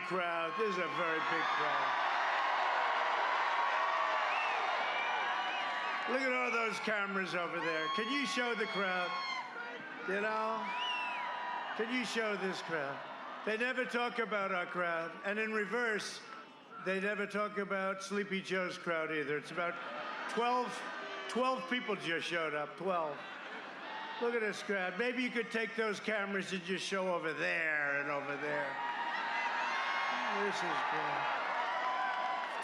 crowd. This is a very big crowd. Look at all those cameras over there. Can you show the crowd? You know? Can you show this crowd? They never talk about our crowd. And in reverse, they never talk about Sleepy Joe's crowd either. It's about 12 people just showed up, 12. Look at this crowd. Maybe you could take those cameras and just show over there and over there. This is good.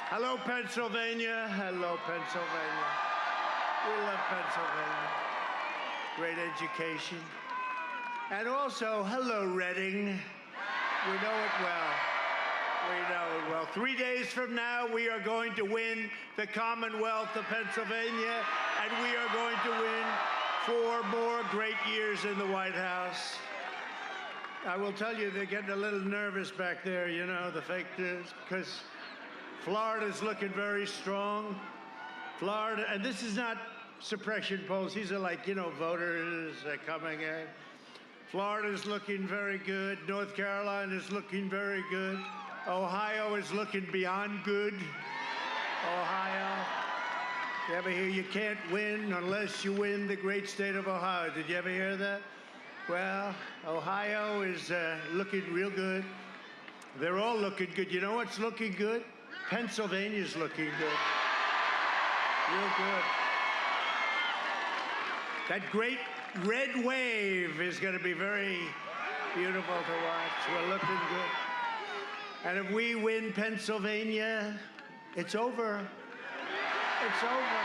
Hello, Pennsylvania. Hello, Pennsylvania. We love Pennsylvania. Great education. And also, hello, Reading. We know it well. We know it well. 3 days from now, we are going to win the Commonwealth of Pennsylvania, and we are going to win 4 more great years in the White House. I will tell you, they're getting a little nervous back there, you know, the fake news, because Florida's looking very strong. Florida, and this is not suppression polls. These are like, you know, voters coming in. Florida's looking very good. North Carolina's looking very good. Ohio is looking beyond good. Ohio. You ever hear you can't win unless you win the great state of Ohio? Did you ever hear that? Well, Ohio is looking real good. They're all looking good. You know what's looking good? Pennsylvania's looking good. Real good. That great red wave is going to be very beautiful to watch. We're looking good. And if we win Pennsylvania, it's over. It's over.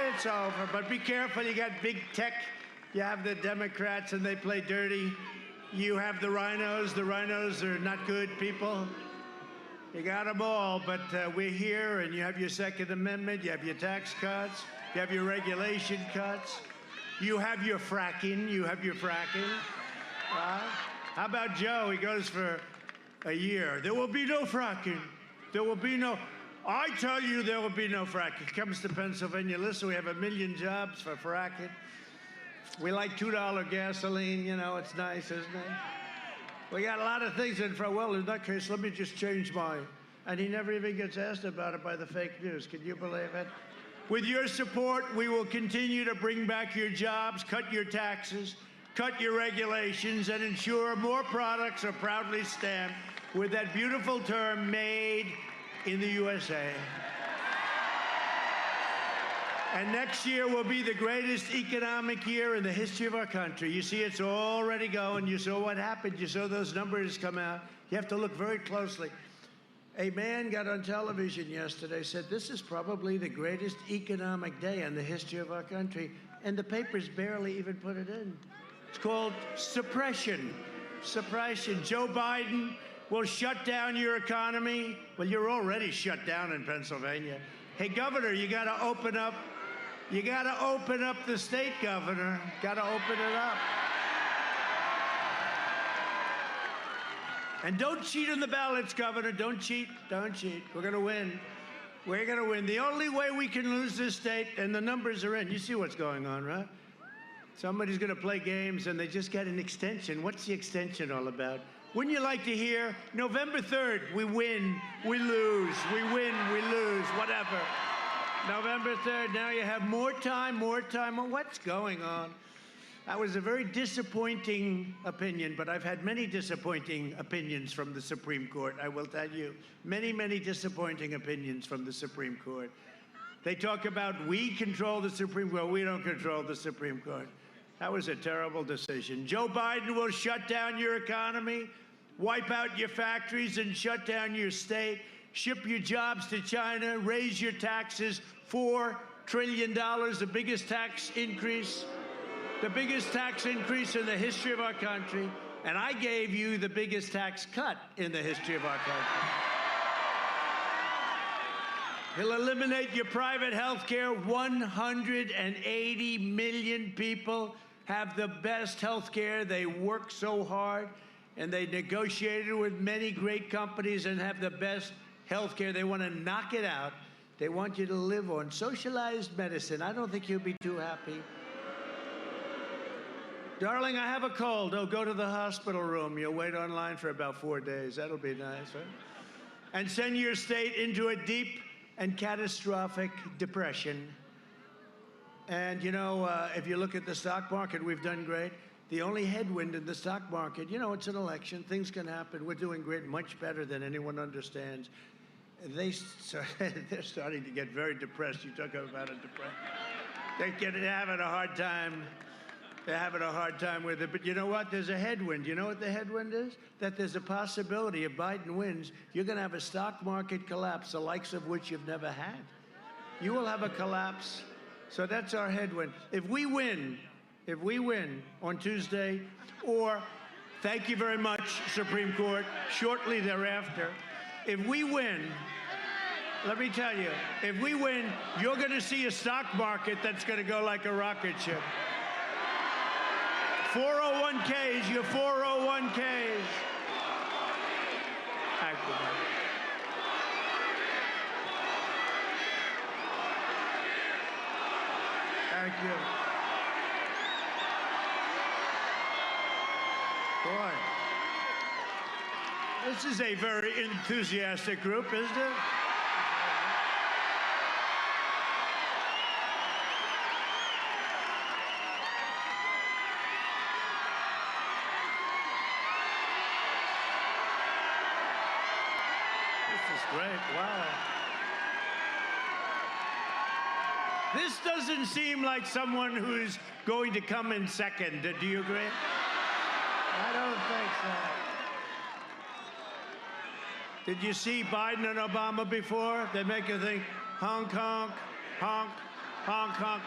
It's over. But be careful. You got big tech. You have the Democrats, and they play dirty. You have the rhinos. The rhinos are not good people. You got them all, but we're here, and you have your Second Amendment. You have your tax cuts. You have your regulation cuts. You have your fracking. You have your fracking. How about Joe? He goes for a year. There will be no fracking. There will be no... I tell you, there will be no fracking. Comes to Pennsylvania. Listen, we have 1 million jobs for fracking. We like $2 gasoline. You know, it's nice, isn't it? We got a lot of things in front. Well, in that case, let me just change mine. And he never even gets asked about it by the fake news. Can you believe it? With your support, we will continue to bring back your jobs, cut your taxes, cut your regulations, and ensure more products are proudly stamped with that beautiful term, made in the USA. And next year will be the greatest economic year in the history of our country. You see, it's already going. You saw what happened. You saw those numbers come out. You have to look very closely. A man got on television yesterday, said this is probably the greatest economic day in the history of our country, and the papers barely even put it in. It's called suppression. Suppression. Joe Biden will shut down your economy. Well, you're already shut down in Pennsylvania. Hey, Governor, you got to open up. You got to open up the state, Governor. Got to open it up. And don't cheat on the ballots, Governor. Don't cheat. Don't cheat. We're going to win. We're going to win. The only way we can lose this state, and the numbers are in. You see what's going on, right? Somebody's going to play games, and they just got an extension. What's the extension all about? Wouldn't you like to hear, November 3rd, we win, we lose, we win, we lose, whatever. November 3rd, now you have more time. Well, what's going on? That was a very disappointing opinion, but I've had many disappointing opinions from the Supreme Court, I will tell you. Many, many disappointing opinions from the Supreme Court. They talk about we control the Supreme Court. We don't control the Supreme Court. That was a terrible decision. Joe Biden will shut down your economy, wipe out your factories, and shut down your state, ship your jobs to China, raise your taxes, $4 trillion, the biggest tax increase in the history of our country. And I gave you the biggest tax cut in the history of our country. He'll eliminate your private health care. 180 million people have the best health care. They work so hard, and they negotiated with many great companies and have the best health care. They want to knock it out. They want you to live on socialized medicine. I don't think you'll be too happy. Darling, I have a cold. Oh, go to the hospital room. You'll wait online for about 4 days. That'll be nice, right? And send your state into a deep and catastrophic depression. And, you know, if you look at the stock market, we've done great. The only headwind in the stock market, you know, it's an election. Things can happen. We're doing great, much better than anyone understands. They're starting to get very depressed. You talk about a depression. They're having a hard time. They're having a hard time with it. But you know what? There's a headwind. You know what the headwind is? That there's a possibility if Biden wins, you're going to have a stock market collapse, the likes of which you've never had. You will have a collapse. So that's our headwind. If we win on Tuesday, or thank you very much, Supreme Court, shortly thereafter, if we win, let me tell you, if we win, you're going to see a stock market that's going to go like a rocket ship. 401ks, your 401ks. Thank you. Thank you. Boy, this is a very enthusiastic group, isn't it? Great, wow. This doesn't seem like someone who's going to come in second. Do you agree? I don't think so. Did you see Biden and Obama before? They make you think, honk, honk, honk, honk, honk.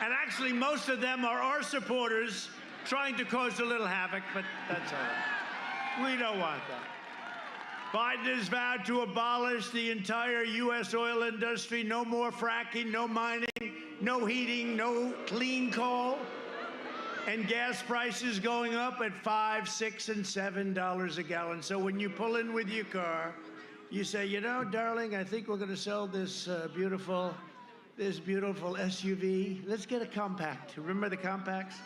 And actually, most of them are our supporters trying to cause a little havoc, but that's all right. We don't want that. Biden has vowed to abolish the entire U.S. oil industry. No more fracking, no mining, no heating, no clean coal. And gas prices going up at $5, $6, and $7 a gallon. So when you pull in with your car, you say, you know, darling, I think we're going to sell this beautiful SUV. Let's get a compact. Remember the compacts?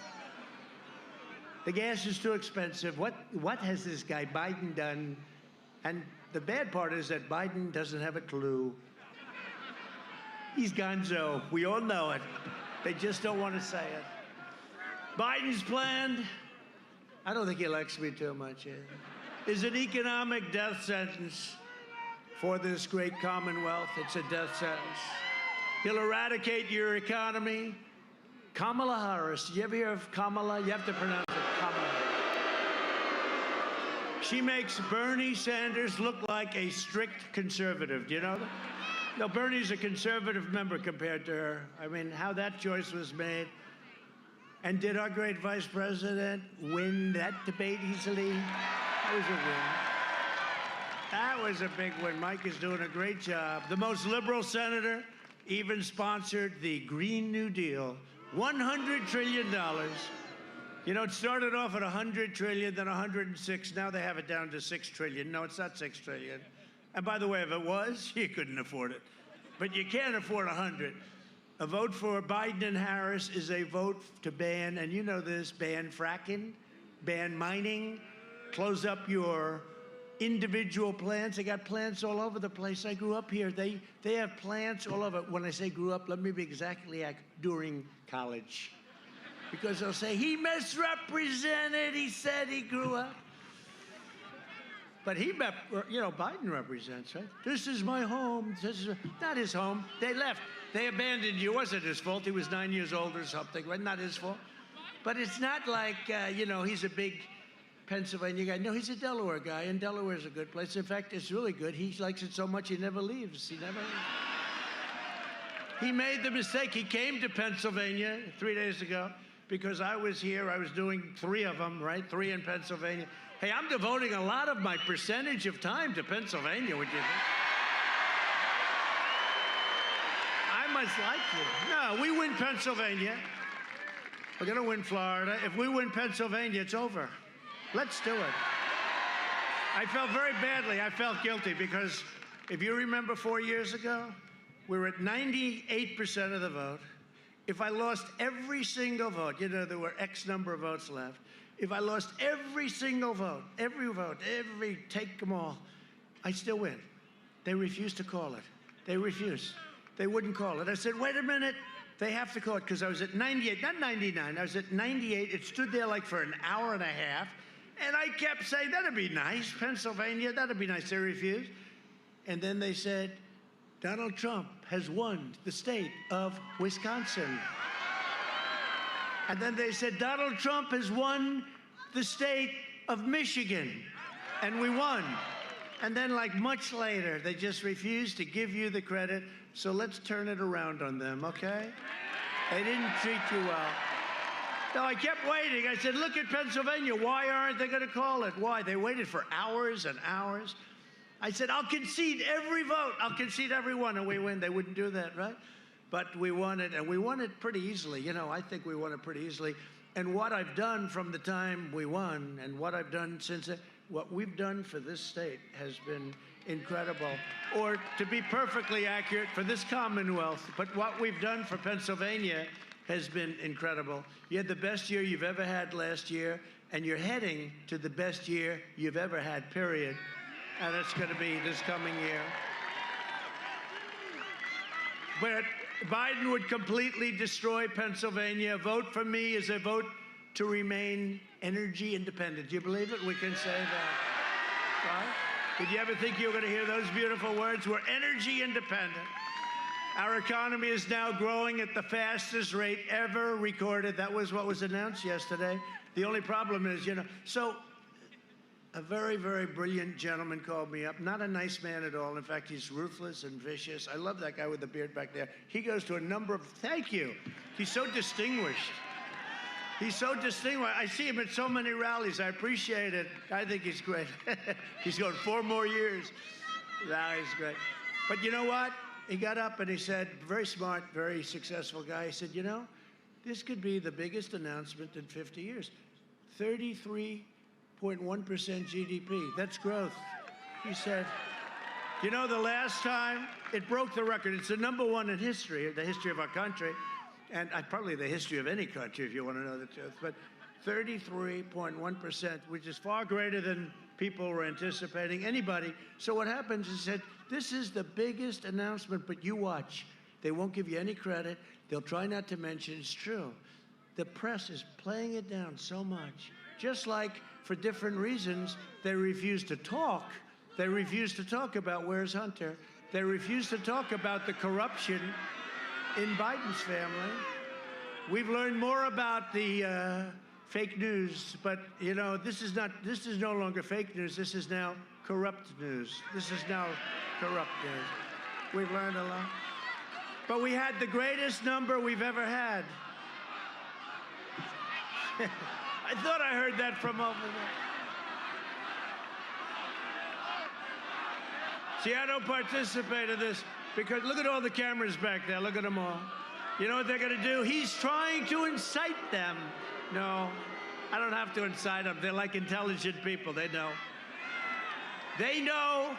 The gas is too expensive. What has this guy Biden done? And the bad part is that Biden doesn't have a clue. He's gonzo. We all know it. They just don't want to say it. Biden's plan, I don't think he likes me too much, is an economic death sentence for this great Commonwealth. It's a death sentence. He'll eradicate your economy. Kamala Harris. Did you ever hear of Kamala? You have to pronounce it Kamala. She makes Bernie Sanders look like a strict conservative. Do you know that? No, Bernie's a conservative member compared to her. I mean, how that choice was made. And did our great vice president win that debate easily? That was a win. That was a big win. Mike is doing a great job. The most liberal senator even sponsored the Green New Deal. $100 trillion. You know, it started off at $100 trillion, then 106. Now they have it down to $6 trillion. No, it's not $6 trillion. And by the way, if it was, you couldn't afford it. But you can't afford 100. A vote for Biden and Harris is a vote to ban, and you know this, ban fracking, ban mining, close up your individual plants. They got plants all over the place. I grew up here. They have plants all over. When I say grew up, let me be exactly like during college. Because they'll say, he misrepresented, he said he grew up. But Biden represents, right? This is my home. This is not his home. They left. They abandoned you. It wasn't his fault. He was 9 years old or something. Right? Not his fault. But it's not like, he's a big Pennsylvania guy. No, he's a Delaware guy, and Delaware's a good place. In fact, it's really good. He likes it so much he never leaves. He made the mistake. He came to Pennsylvania 3 days ago because I was here. I was doing 3 of them, right? 3 in Pennsylvania. Hey, I'm devoting a lot of my percentage of time to Pennsylvania, would you think? I must like you. No, we win Pennsylvania. We're going to win Florida. If we win Pennsylvania, it's over. Let's do it. I felt very badly. I felt guilty because if you remember 4 years ago, we were at 98% of the vote. if I lost every single vote, you know, there were X number of votes left. If I lost every single vote, take them all, I'd still win. They refused to call it. They refused. They wouldn't call it. I said, wait a minute. They have to call it, because I was at 98, not 99. I was at 98. It stood there like for an hour and a half. And I kept saying, that'd be nice. Pennsylvania, that'd be nice. They refused. And then they said, Donald Trump has won the state of Wisconsin. And then they said, Donald Trump has won the state of Michigan. And we won. And then, like, much later, they just refused to give you the credit. So let's turn it around on them, okay? They didn't treat you well. No, I kept waiting. I said, look at Pennsylvania. Why aren't they going to call it? Why? They waited for hours and hours. I said, I'll concede every vote. I'll concede every one, and we win. They wouldn't do that, right? But we won it, and we won it pretty easily. You know, I think we won it pretty easily. And what I've done from the time we won and what I've done since it, what we've done for this state has been incredible. Or, to be perfectly accurate, for this Commonwealth. But what we've done for Pennsylvania has been incredible. You had the best year you've ever had last year, and you're heading to the best year you've ever had, period. And it's going to be this coming year. But Biden would completely destroy Pennsylvania. A vote for me is a vote to remain energy independent. Do you believe it? We can say that. Right? Did you ever think you were going to hear those beautiful words? We're energy independent. Our economy is now growing at the fastest rate ever recorded. That was what was announced yesterday. The only problem is, you know, so a very, very brilliant gentleman called me up. Not a nice man at all. In fact, he's ruthless and vicious. I love that guy with the beard back there. He goes to a number of, thank you. He's so distinguished. He's so distinguished. I see him at so many rallies. I appreciate it. I think he's great. He's going 4 more years. Now he's great. But you know what? He got up and he said, very smart, very successful guy. He said, you know, this could be the biggest announcement in 50 years. 33.1% GDP. That's growth. He said, you know, the last time it broke the record, it's the #1 in history, the history of our country, and probably the history of any country, if you want to know the truth, but 33.1%, which is far greater than people were anticipating, anybody. So what happens is, said, this is the biggest announcement, but you watch. They won't give you any credit. They'll try not to mention it's true. The press is playing it down so much. Just like, for different reasons, they refuse to talk. They refuse to talk about where's Hunter. They refuse to talk about the corruption in Biden's family. We've learned more about the fake news, but you know, this is no longer fake news. This is now corrupt news. This is now corrupt news. We've learned a lot. But we had the greatest number we've ever had. I thought I heard that from over there. See, I don't participate in this because look at all the cameras back there. Look at them all. You know what they're going to do? He's trying to incite them. No, I don't have to incite them. They're like intelligent people. They know. They know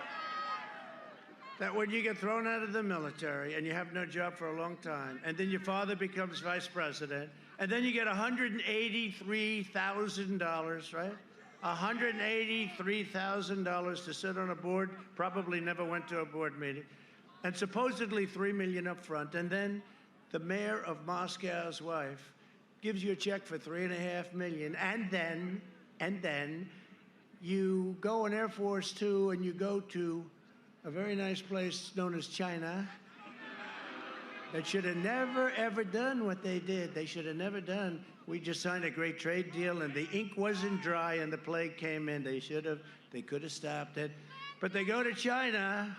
that when you get thrown out of the military and you have no job for a long time, and then your father becomes vice president, and then you get $183,000, right? $183,000 to sit on a board, probably never went to a board meeting, and supposedly $3 million up front, and then the mayor of Moscow's wife gives you a check for $3.5 million, and then you go on Air Force Two and you go to a very nice place known as China that should have never, ever done what they did. They should have never done. We just signed a great trade deal, and the ink wasn't dry, and the plague came in. They could have stopped it. But they go to China.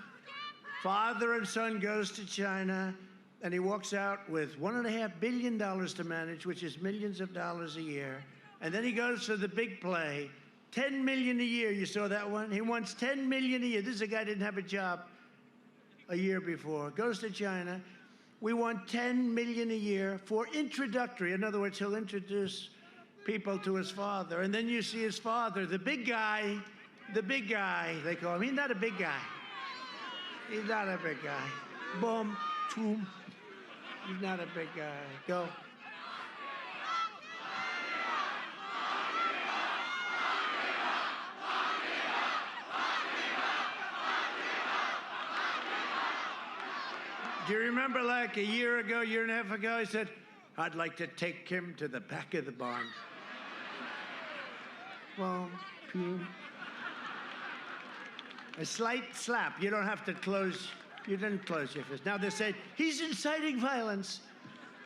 Father and son goes to China, and he walks out with $1.5 billion to manage, which is millions of dollars a year. And then he goes for the big play, $10 million a year. You saw that one? He wants $10 million a year. This is a guy who didn't have a job a year before. Goes to China. We want $10 million a year for introductory. In other words, he'll introduce people to his father. And then you see his father, the big guy, they call him. He's not a big guy. He's not a big guy. Boom, boom. He's not a big guy. Go. Do you remember like a year and a half ago, he said, I'd like to take him to the back of the barn. Well, a slight slap. You don't have to close, you didn't close your fist. Now they say, he's inciting violence.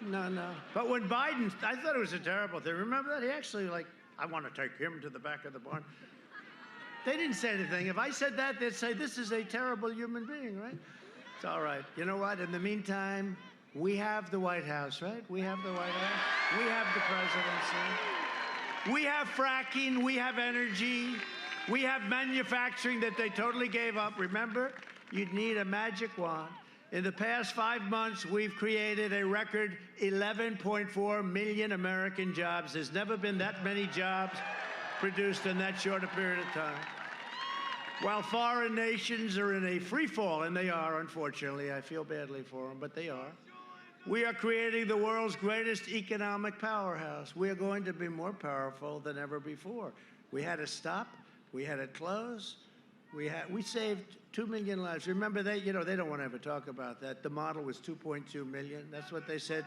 No. But when Biden, I thought it was a terrible thing. Remember that? He actually I want to take him to the back of the barn. They didn't say anything. If I said that, they'd say, this is a terrible human being, right? It's all right. You know what? In the meantime, we have the White House, right? We have the White House. We have the presidency. We have fracking. We have energy. We have manufacturing that they totally gave up. Remember, you'd need a magic wand. In the past 5 months, we've created a record 11.4 million American jobs. There's never been that many jobs produced in that short a period of time. While foreign nations are in a free fall, and they are, unfortunately, I feel badly for them, but they are, we are creating the world's greatest economic powerhouse. We are going to be more powerful than ever before. We had to stop. We had to close. We saved 2 million lives. Remember, they don't want to ever talk about that. The model was 2.2 million. That's what they said.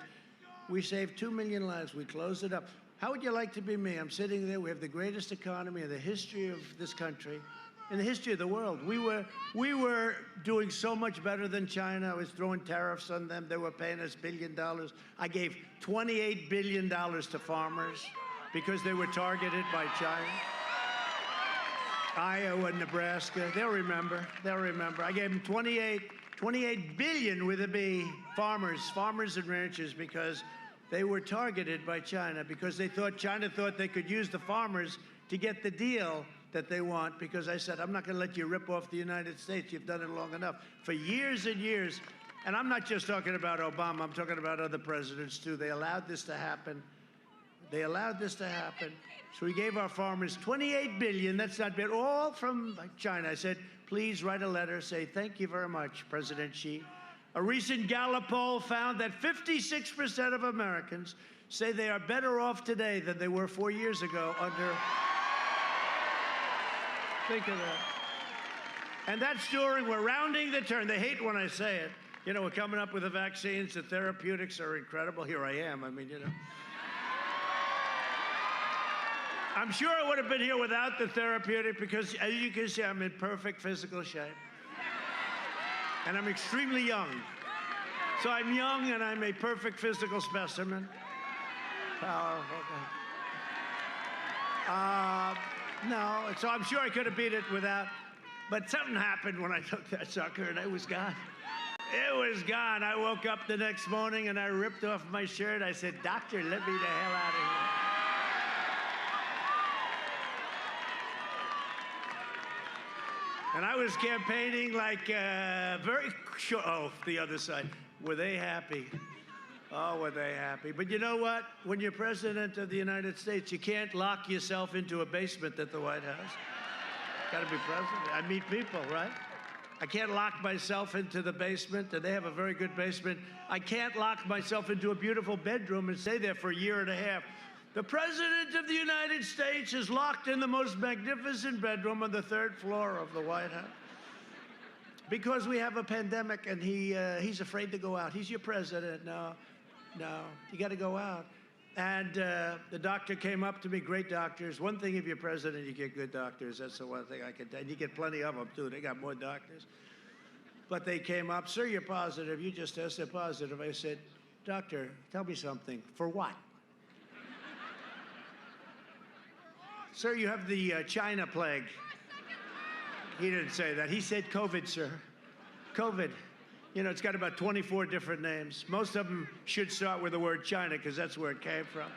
We saved 2 million lives. We closed it up. How would you like to be me? I'm sitting there. We have the greatest economy in the history of this country. In the history of the world. We were doing so much better than China. I was throwing tariffs on them. They were paying us $1 billion. I gave $28 billion to farmers because they were targeted by China. Iowa and Nebraska, they'll remember. I gave them 28 billion with a B, farmers and ranchers, because they were targeted by China, because China thought they could use the farmers to get the deal that they want, because I said, I'm not going to let you rip off the United States. You've done it long enough. For years and years, and I'm not just talking about Obama, I'm talking about other presidents too. They allowed this to happen. So we gave our farmers 28 billion, that's not bad, all from China. I said, please write a letter, say thank you very much, President Xi. A recent Gallup poll found that 56% of Americans say they are better off today than they were 4 years ago under... Think of that. And that's we're rounding the turn. They hate when I say it. We're coming up with the vaccines. The therapeutics are incredible. Here I am. I'm sure I would have been here without the therapeutic, because as you can see, I'm in perfect physical shape. And I'm extremely young. So I'm young and I'm a perfect physical specimen. Powerful. No, so I'm sure I could have beat it without, but something happened when I took that sucker and it was gone. It was gone. I woke up the next morning and I ripped off my shirt. I said, doctor, let me the hell out of here. And I was campaigning very short. Oh, the other side. Were they happy? Oh, were they happy. But you know what? When you're president of the United States, you can't lock yourself into a basement at the White House. Got to be president. I meet people, right? I can't lock myself into the basement, and they have a very good basement. I can't lock myself into a beautiful bedroom and stay there for a year and a half. The President of the United States is locked in the most magnificent bedroom on the 3rd floor of the White House. Because we have a pandemic, and he's afraid to go out. He's your president. No, you got to go out. And the doctor came up to me, great doctors. One thing, if you're president, you get good doctors. That's the one thing I can tell you. You get plenty of them, too. They got more doctors. But they came up, sir, you're positive. You just tested positive. I said, doctor, tell me something. For what? Sir, you have the China plague. He didn't say that. He said COVID, sir. COVID. It's got about 24 different names. Most of them should start with the word China, because that's where it came from.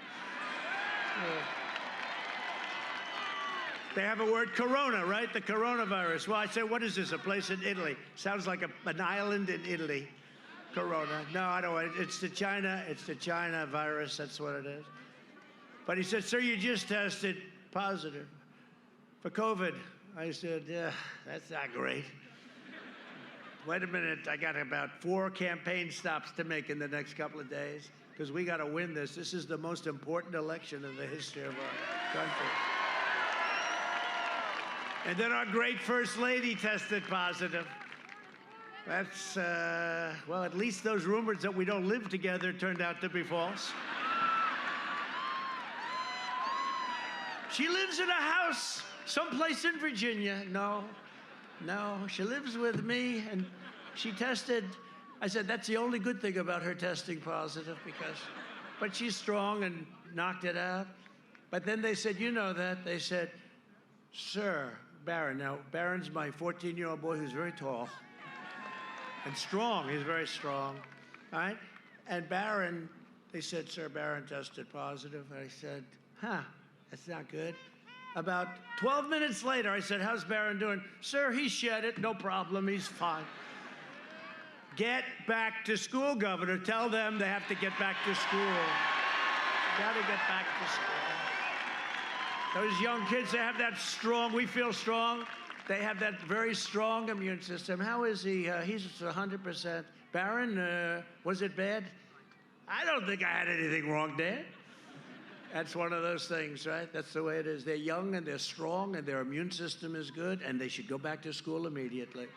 They have a word corona, right? The coronavirus. Well, I said, what is this, a place in Italy? Sounds like an island in Italy. Corona. No, I don't. It's the China virus. That's what it is. But he said, sir, you just tested positive for COVID. I said, yeah, that's not great. wait a minute, I got about 4 campaign stops to make in the next couple of days, because we got to win this. This is the most important election in the history of our country. And then our great First Lady tested positive. That's, well, at least those rumors that we don't live together turned out to be false. She lives in a house someplace in Virginia. No, she lives with me, and she tested. I said, that's the only good thing about her testing positive, but she's strong and knocked it out. But then they said, you know that? They said, Sir Barron. Now, Barron's my 14-year-old boy who's very tall and strong. He's very strong, all right? And Barron, they said, Sir Barron tested positive. I said, huh, that's not good. About 12 minutes later, I said, how's Barron doing? Sir, he shed it, no problem, he's fine. Get back to school, Governor. Tell them they have to get back to school. Got to get back to school. Those young kids, they have that strong, we feel strong. They have that very strong immune system. How is he? He's 100%. Barron, was it bad? I don't think I had anything wrong, Dad. That's one of those things, right? That's the way it is. They're young and they're strong and their immune system is good, and they should go back to school immediately.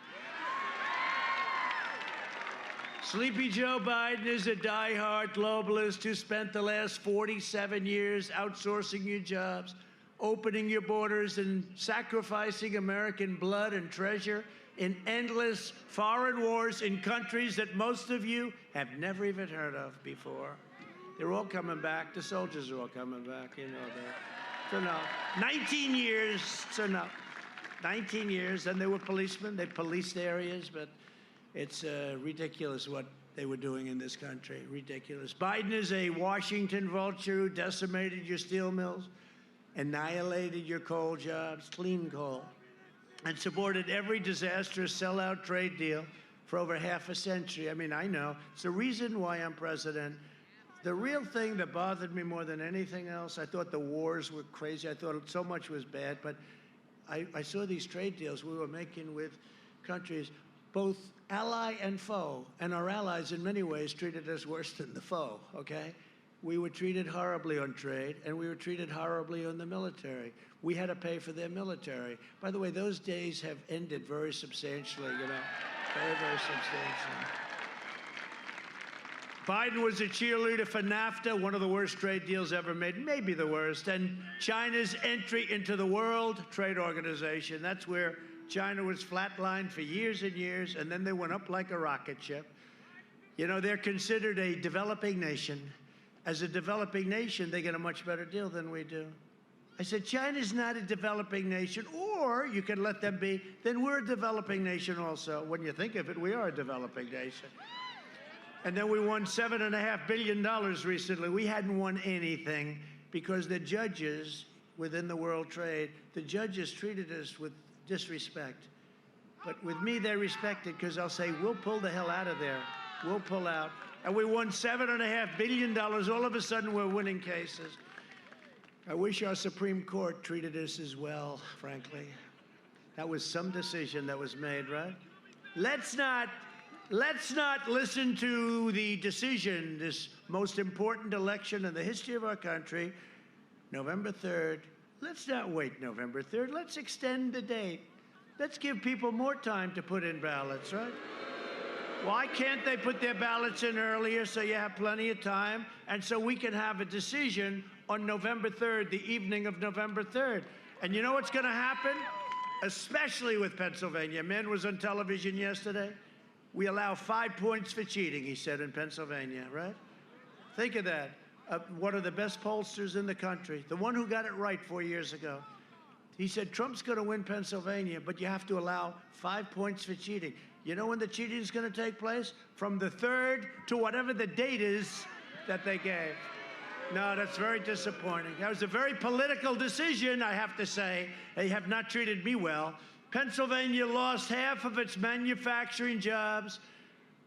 Sleepy Joe Biden is a diehard globalist who spent the last 47 years outsourcing your jobs, opening your borders, and sacrificing American blood and treasure in endless foreign wars in countries that most of you have never even heard of before. They're all coming back. The soldiers are all coming back. You know that. It's enough. 19 years, it's enough. 19 years, and they were policemen. They policed areas, but it's ridiculous what they were doing in this country. Ridiculous. Biden is a Washington vulture who decimated your steel mills, annihilated your coal jobs, clean coal, and supported every disastrous sellout trade deal for over half a century. I mean, I know. It's the reason why I'm president. The real thing that bothered me more than anything else, I thought the wars were crazy. I thought so much was bad, but I saw these trade deals we were making with countries, both ally and foe, and our allies in many ways treated us worse than the foe, okay? We were treated horribly on trade, and we were treated horribly on the military. We had to pay for their military. By the way, those days have ended very substantially, you know, very, very substantially. Biden was a cheerleader for NAFTA, one of the worst trade deals ever made, maybe the worst, and China's entry into the World Trade Organization. That's where China was flatlined for years and years, and then they went up like a rocket ship. You know, they're considered a developing nation. As a developing nation, they get a much better deal than we do. I said, China's not a developing nation, or you can let them be, then we're a developing nation also. When you think of it, we are a developing nation. And then we won $7.5 billion recently. We hadn't won anything because the judges within the World Trade, the judges treated us with disrespect. But with me, they respect it because I'll say, we'll pull the hell out of there. We'll pull out. And we won $7.5 billion. All of a sudden, we're winning cases. I wish our Supreme Court treated us as well, frankly. That was some decision that was made, right? Let's not listen to the decision, this most important election in the history of our country, November 3rd. Let's not wait November 3rd. Let's extend the date. Let's give people more time to put in ballots, right? Why can't they put their ballots in earlier so you have plenty of time and so we can have a decision on November 3rd, the evening of November 3rd? And you know what's going to happen? Especially with Pennsylvania. A man was on television yesterday. We allow 5 points for cheating, he said, in Pennsylvania, right? Think of that. One of the best pollsters in the country, the one who got it right 4 years ago. He said, Trump's going to win Pennsylvania, but you have to allow 5 points for cheating. You know when the cheating is going to take place? From the 3rd to whatever the date is that they gave. No, that's very disappointing. That was a very political decision, I have to say. They have not treated me well. Pennsylvania lost half of its manufacturing jobs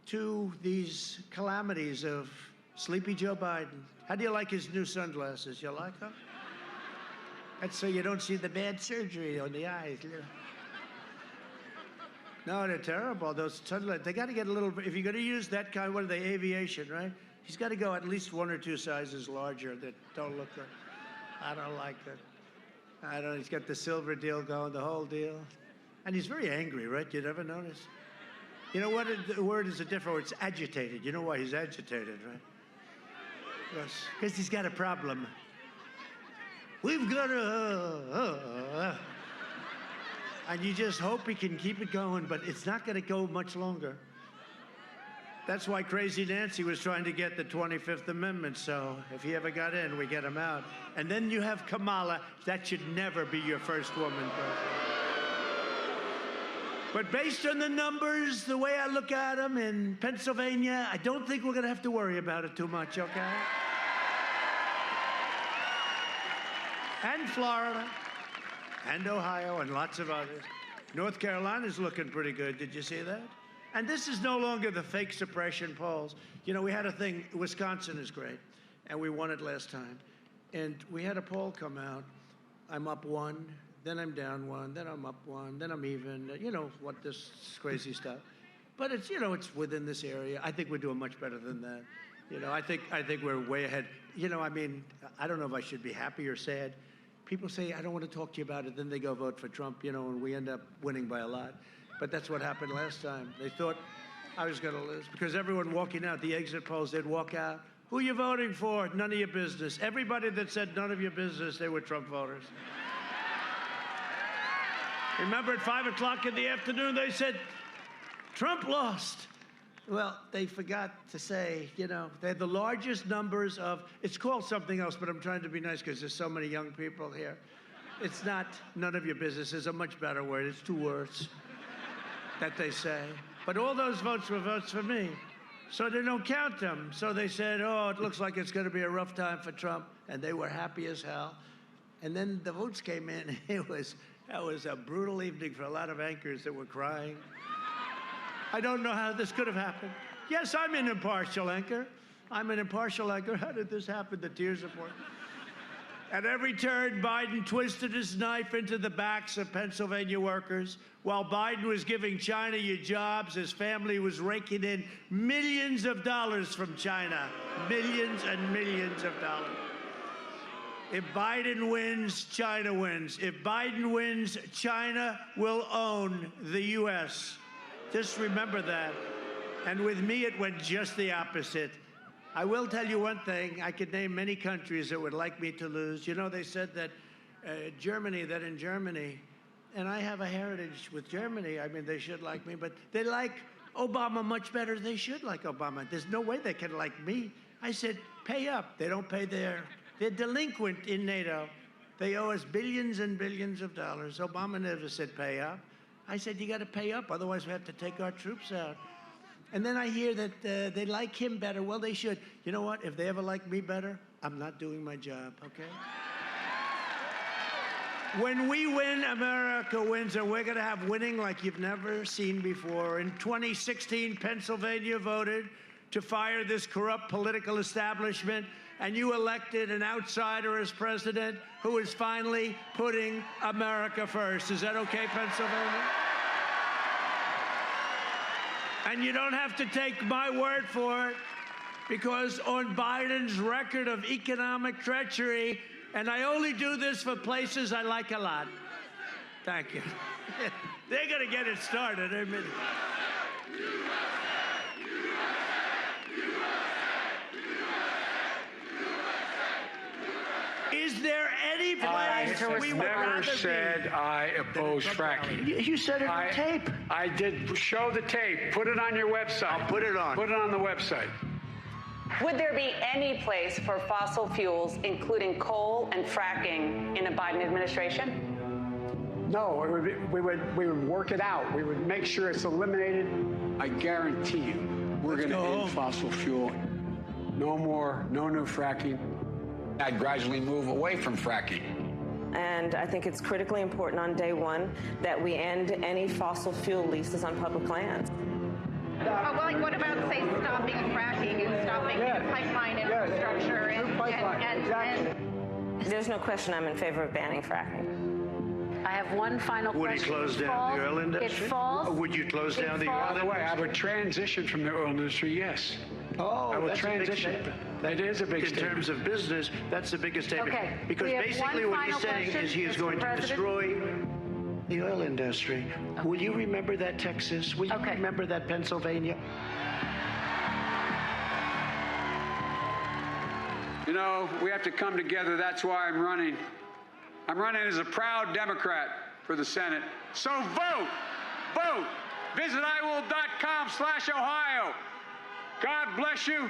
to these calamities of Sleepy Joe Biden. How do you like his new sunglasses? You like them? That's so you don't see the bad surgery on the eyes. No, they're terrible. Those they got to get a little. If you're going to use that kind, what are they? Aviation, right? He's got to go at least 1 or 2 sizes larger that don't look good. I don't like it. I don't. He's got the silver deal going, the whole deal, and he's very angry, right? You never notice? You know what? The word is a different word. It's agitated. You know why he's agitated, right? Yes, because he's got a problem. We've got a. And you just hope he can keep it going, but it's not going to go much longer. That's why Crazy Nancy was trying to get the 25th Amendment, so if he ever got in, we get him out. And then you have Kamala. That should never be your first woman president. But based on the numbers, the way I look at them in Pennsylvania, I don't think we're going to have to worry about it too much, okay? And Florida, and Ohio, and lots of others. North Carolina's looking pretty good. Did you see that? And this is no longer the fake suppression polls. You know, we had a thing, Wisconsin is great, and we won it last time. And we had a poll come out. I'm up 1, then I'm down 1, then I'm up 1, then I'm even. You know, what this crazy stuff. But it's, you know, it's within this area. I think we're doing much better than that. You know, I think we're way ahead. You know, I mean, I don't know if I should be happy or sad. People say, I don't want to talk to you about it. Then they go vote for Trump, you know, and we end up winning by a lot. But that's what happened last time. They thought I was going to lose because everyone walking out, the exit polls, they'd walk out. Who are you voting for? None of your business. Everybody that said none of your business, they were Trump voters. Remember at 5 o'clock in the afternoon, they said, Trump lost. Well, they forgot to say, you know, they had the largest numbers of, it's called something else, but I'm trying to be nice because there's so many young people here. It's not none of your business. It's a much better word. It's 2 words that they say. But all those votes were votes for me. So they don't count them. So they said, oh, it looks like it's going to be a rough time for Trump. And they were happy as hell. And then the votes came in. That was a brutal evening for a lot of anchors that were crying. I don't know how this could have happened. Yes, I'm an impartial anchor. I'm an impartial anchor. How did this happen? The tears are pouring. At every turn, Biden twisted his knife into the backs of Pennsylvania workers. While Biden was giving China your jobs, his family was raking in millions of dollars from China. Millions and millions of dollars. If Biden wins, China wins. If Biden wins, China will own the U.S. Just remember that. And with me, it went just the opposite. I will tell you one thing. I could name many countries that would like me to lose. You know, they said that in Germany, and I have a heritage with Germany. I mean, they should like me, but they like Obama much better. They should like Obama. There's no way they can like me. I said, pay up. They don't pay they're delinquent in NATO. They owe us billions and billions of dollars. Obama never said pay up. I said, you got to pay up, otherwise we have to take our troops out. And then I hear that they like him better. Well, they should. You know what? If they ever like me better, I'm not doing my job, okay? When we win, America wins, and we're going to have winning like you've never seen before. In 2016, Pennsylvania voted to fire this corrupt political establishment, and you elected an outsider as president who is finally putting America first. Is that okay, Pennsylvania? And you don't have to take my word for it, because on Biden's record of economic treachery, and I only do this for places I like a lot. Thank you. They're going to get it started. I mean, is there any place we would rather never said I oppose fracking. You said it on tape. I did show the tape. Put it on your website. I'll put it on. Put it on the website. Would there be any place for fossil fuels, including coal and fracking, in a Biden administration? No, we would work it out. We would make sure it's eliminated. I guarantee you, we're going to end fossil fuel. No more, no new fracking. I'd gradually move away from fracking. And I think it's critically important on day one that we end any fossil fuel leases on public lands. Well, like, what about, say, stopping fracking and stopping pipeline infrastructure and There's no question I'm in favor of banning fracking. I have one final Would he question. close down the oil industry? It falls. Would you close down the oil By industry? the way, I would transition from the oil industry, yes. Oh, I would that's a big transition. statement. That is a big In statement. terms of business, that's the biggest statement. Okay, Because we have basically one what he's final saying question, is he is Mr. going to President. destroy the oil industry. Will you remember that, Texas? Will you Okay. remember that, Pennsylvania? You know, we have to come together. That's why I'm running. I'm running as a proud Democrat for the Senate. So vote! Vote! Visit iwill.com/Ohio. God bless you.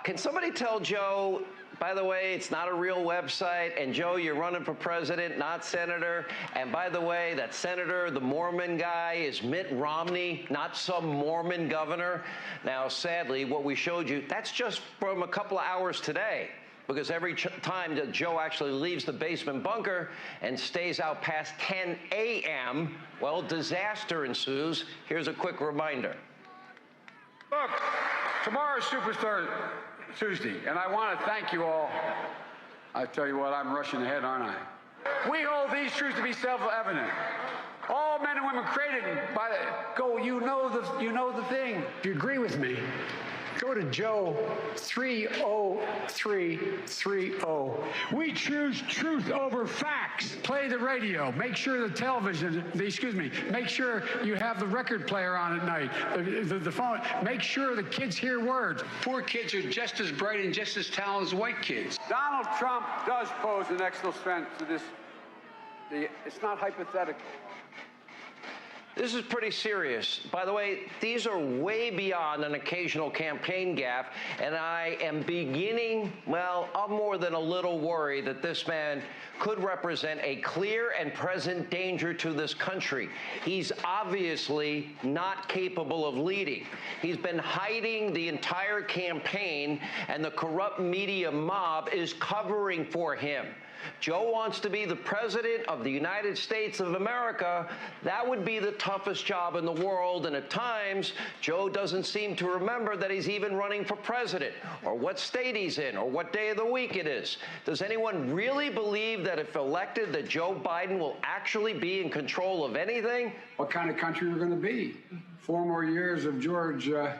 Can somebody tell Joe, by the way, it's not a real website, and Joe, you're running for president, not senator, and by the way, that senator, the Mormon guy, is Mitt Romney, not some Mormon governor. Now, sadly, what we showed you, that's just from a couple of hours today, because every time that Joe actually leaves the basement bunker and stays out past 10 a.m., well, disaster ensues. Here's a quick reminder. Look, tomorrow's Superstar Tuesday, and I want to thank you all. I tell you what, I'm rushing ahead, aren't I? We hold these truths to be self-evident. All men and women created by the you know the thing. If you agree with me, go to Joe 30330. We choose truth over facts. Play the radio. Make sure the television, make sure you have the record player on at night, the phone. Make sure the kids hear words. Poor kids are just as bright and just as talented as white kids. Donald Trump does pose an extra threat to this. It's not hypothetical. This is pretty serious. By the way, these are way beyond an occasional campaign gaffe, and I am beginning, well, I'm more than a little worried that this man could represent a clear and present danger to this country. He's obviously not capable of leading. He's been hiding the entire campaign, and the corrupt media mob is covering for him. Joe wants to be the president of the United States of America. That would be the toughest job in the world, and at times, Joe doesn't seem to remember that he's even running for president, or what state he's in, or what day of the week it is. Does anyone really believe that if elected, that Joe Biden will actually be in control of anything? What kind of country we're going to be? 4 more years of Georgia,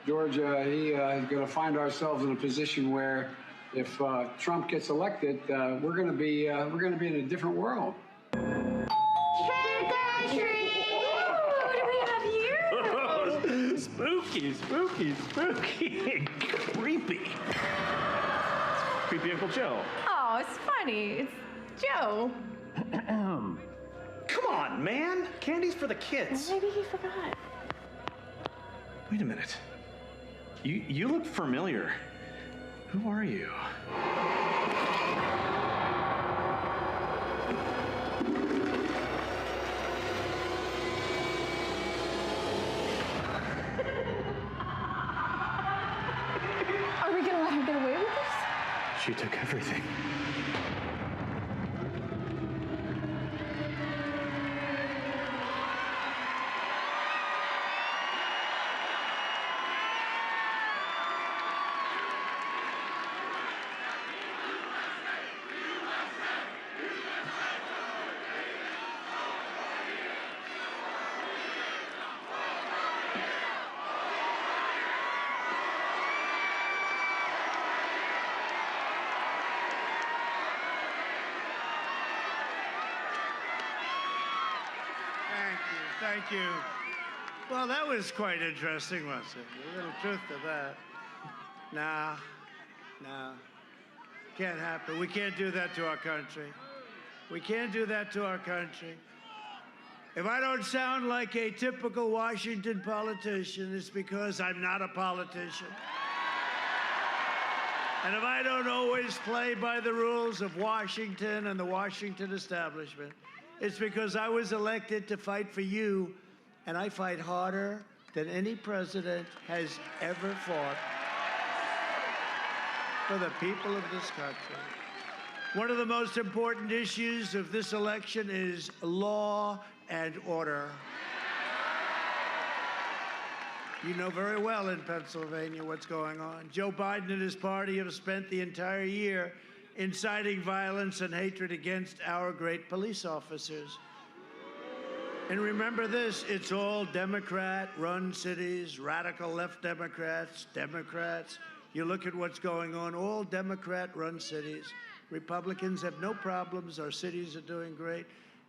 is going to find ourselves in a position where if Trump gets elected, we're going to be in a different world. Trick or treat! What do we have here? Spooky, creepy. Creepy Uncle Joe. Oh, it's funny. It's Joe. Come on, man. Candy's for the kids. Maybe he forgot. Wait a minute. You look familiar. Who are you? Are we gonna let her get away with this? She took everything. Thank you. Well, that was quite interesting, wasn't it? A little truth to that. No. Can't happen. We can't do that to our country. We can't do that to our country. If I don't sound like a typical Washington politician, it's because I'm not a politician. And if I don't always play by the rules of Washington and the Washington establishment, it's because I was elected to fight for you, and I fight harder than any president has ever fought for the people of this country. One of the most important issues of this election is law and order. You know very well in Pennsylvania what's going on. Joe Biden and his party have spent the entire year inciting violence and hatred against our great police officers. And remember this, it's all Democrat-run cities, radical left Democrats, Democrats. You look at what's going on, all Democrat-run cities. Republicans have no problems, our cities are doing great,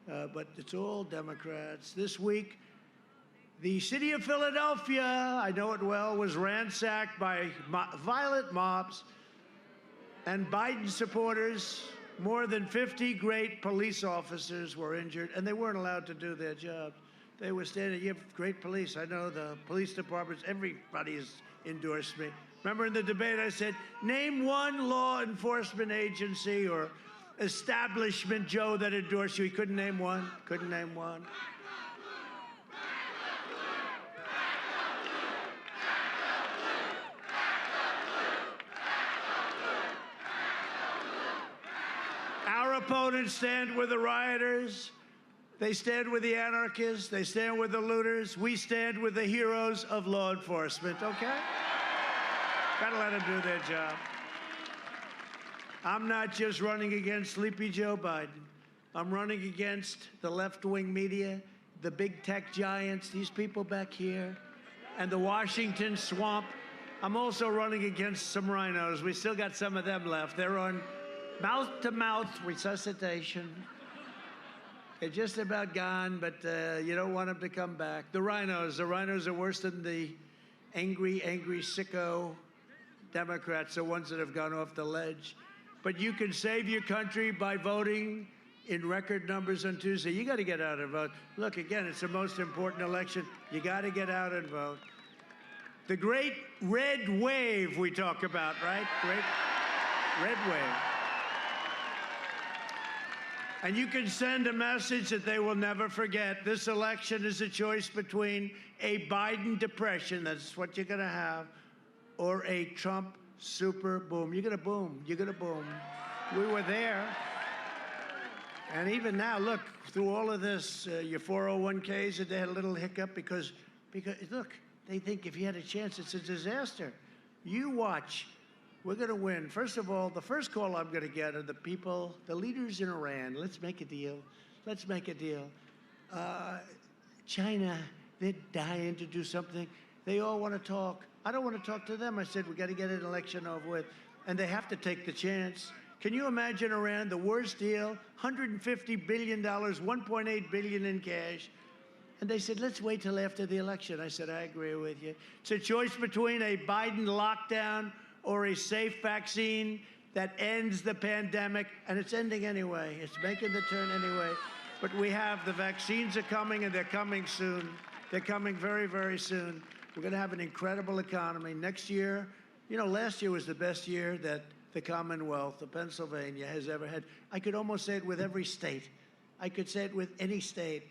but it's all Democrats. This week, the city of Philadelphia, I know it well, was ransacked by violent mobs and Biden supporters. More than 50 great police officers were injured, and they weren't allowed to do their job. They were standing, you have great police. I know the police departments, everybody has endorsed me. Remember in the debate I said, name one law enforcement agency or establishment, Joe, that endorsed you. He couldn't name one, couldn't name one. Our opponents stand with the rioters. They stand with the anarchists. They stand with the looters. We stand with the heroes of law enforcement, okay? Gotta let them do their job. I'm not just running against Sleepy Joe Biden. I'm running against the left-wing media, the big tech giants, these people back here, and the Washington swamp. I'm also running against some rhinos. We still got some of them left. They're on mouth-to-mouth resuscitation. They're just about gone, but you don't want them to come back. The rhinos are worse than the angry sicko Democrats, the ones that have gone off the ledge. But you can save your country by voting in record numbers on Tuesday. You got to get out and vote. Look, again, it's the most important election. You got to get out and vote. The great red wave we talk about, right? Great red wave. And you can send a message that they will never forget. This election is a choice between a Biden depression, that's what you're going to have, or a Trump super boom. You're going to boom. You're going to boom. We were there. And even now, look, through all of this, your 401ks, they had a little hiccup because, look, they think if you had a chance, it's a disaster. You watch. We're going to win. First of all, the first call I'm going to get are the people, the leaders in Iran. Let's make a deal. Let's make a deal. China, they're dying to do something. They all want to talk. I don't want to talk to them. I said, we got to get an election over with. And they have to take the chance. Can you imagine Iran, the worst deal, $150 billion, $1.8 billion in cash. And they said, let's wait till after the election. I said, I agree with you. It's a choice between a Biden lockdown or a safe vaccine that ends the pandemic, and it's ending anyway. It's making the turn anyway. But we have, the vaccines are coming, and they're coming soon. They're coming very, very soon. We're going to have an incredible economy. Next year, you know, last year was the best year that the Commonwealth of Pennsylvania has ever had. I could almost say it with every state. I could say it with any state.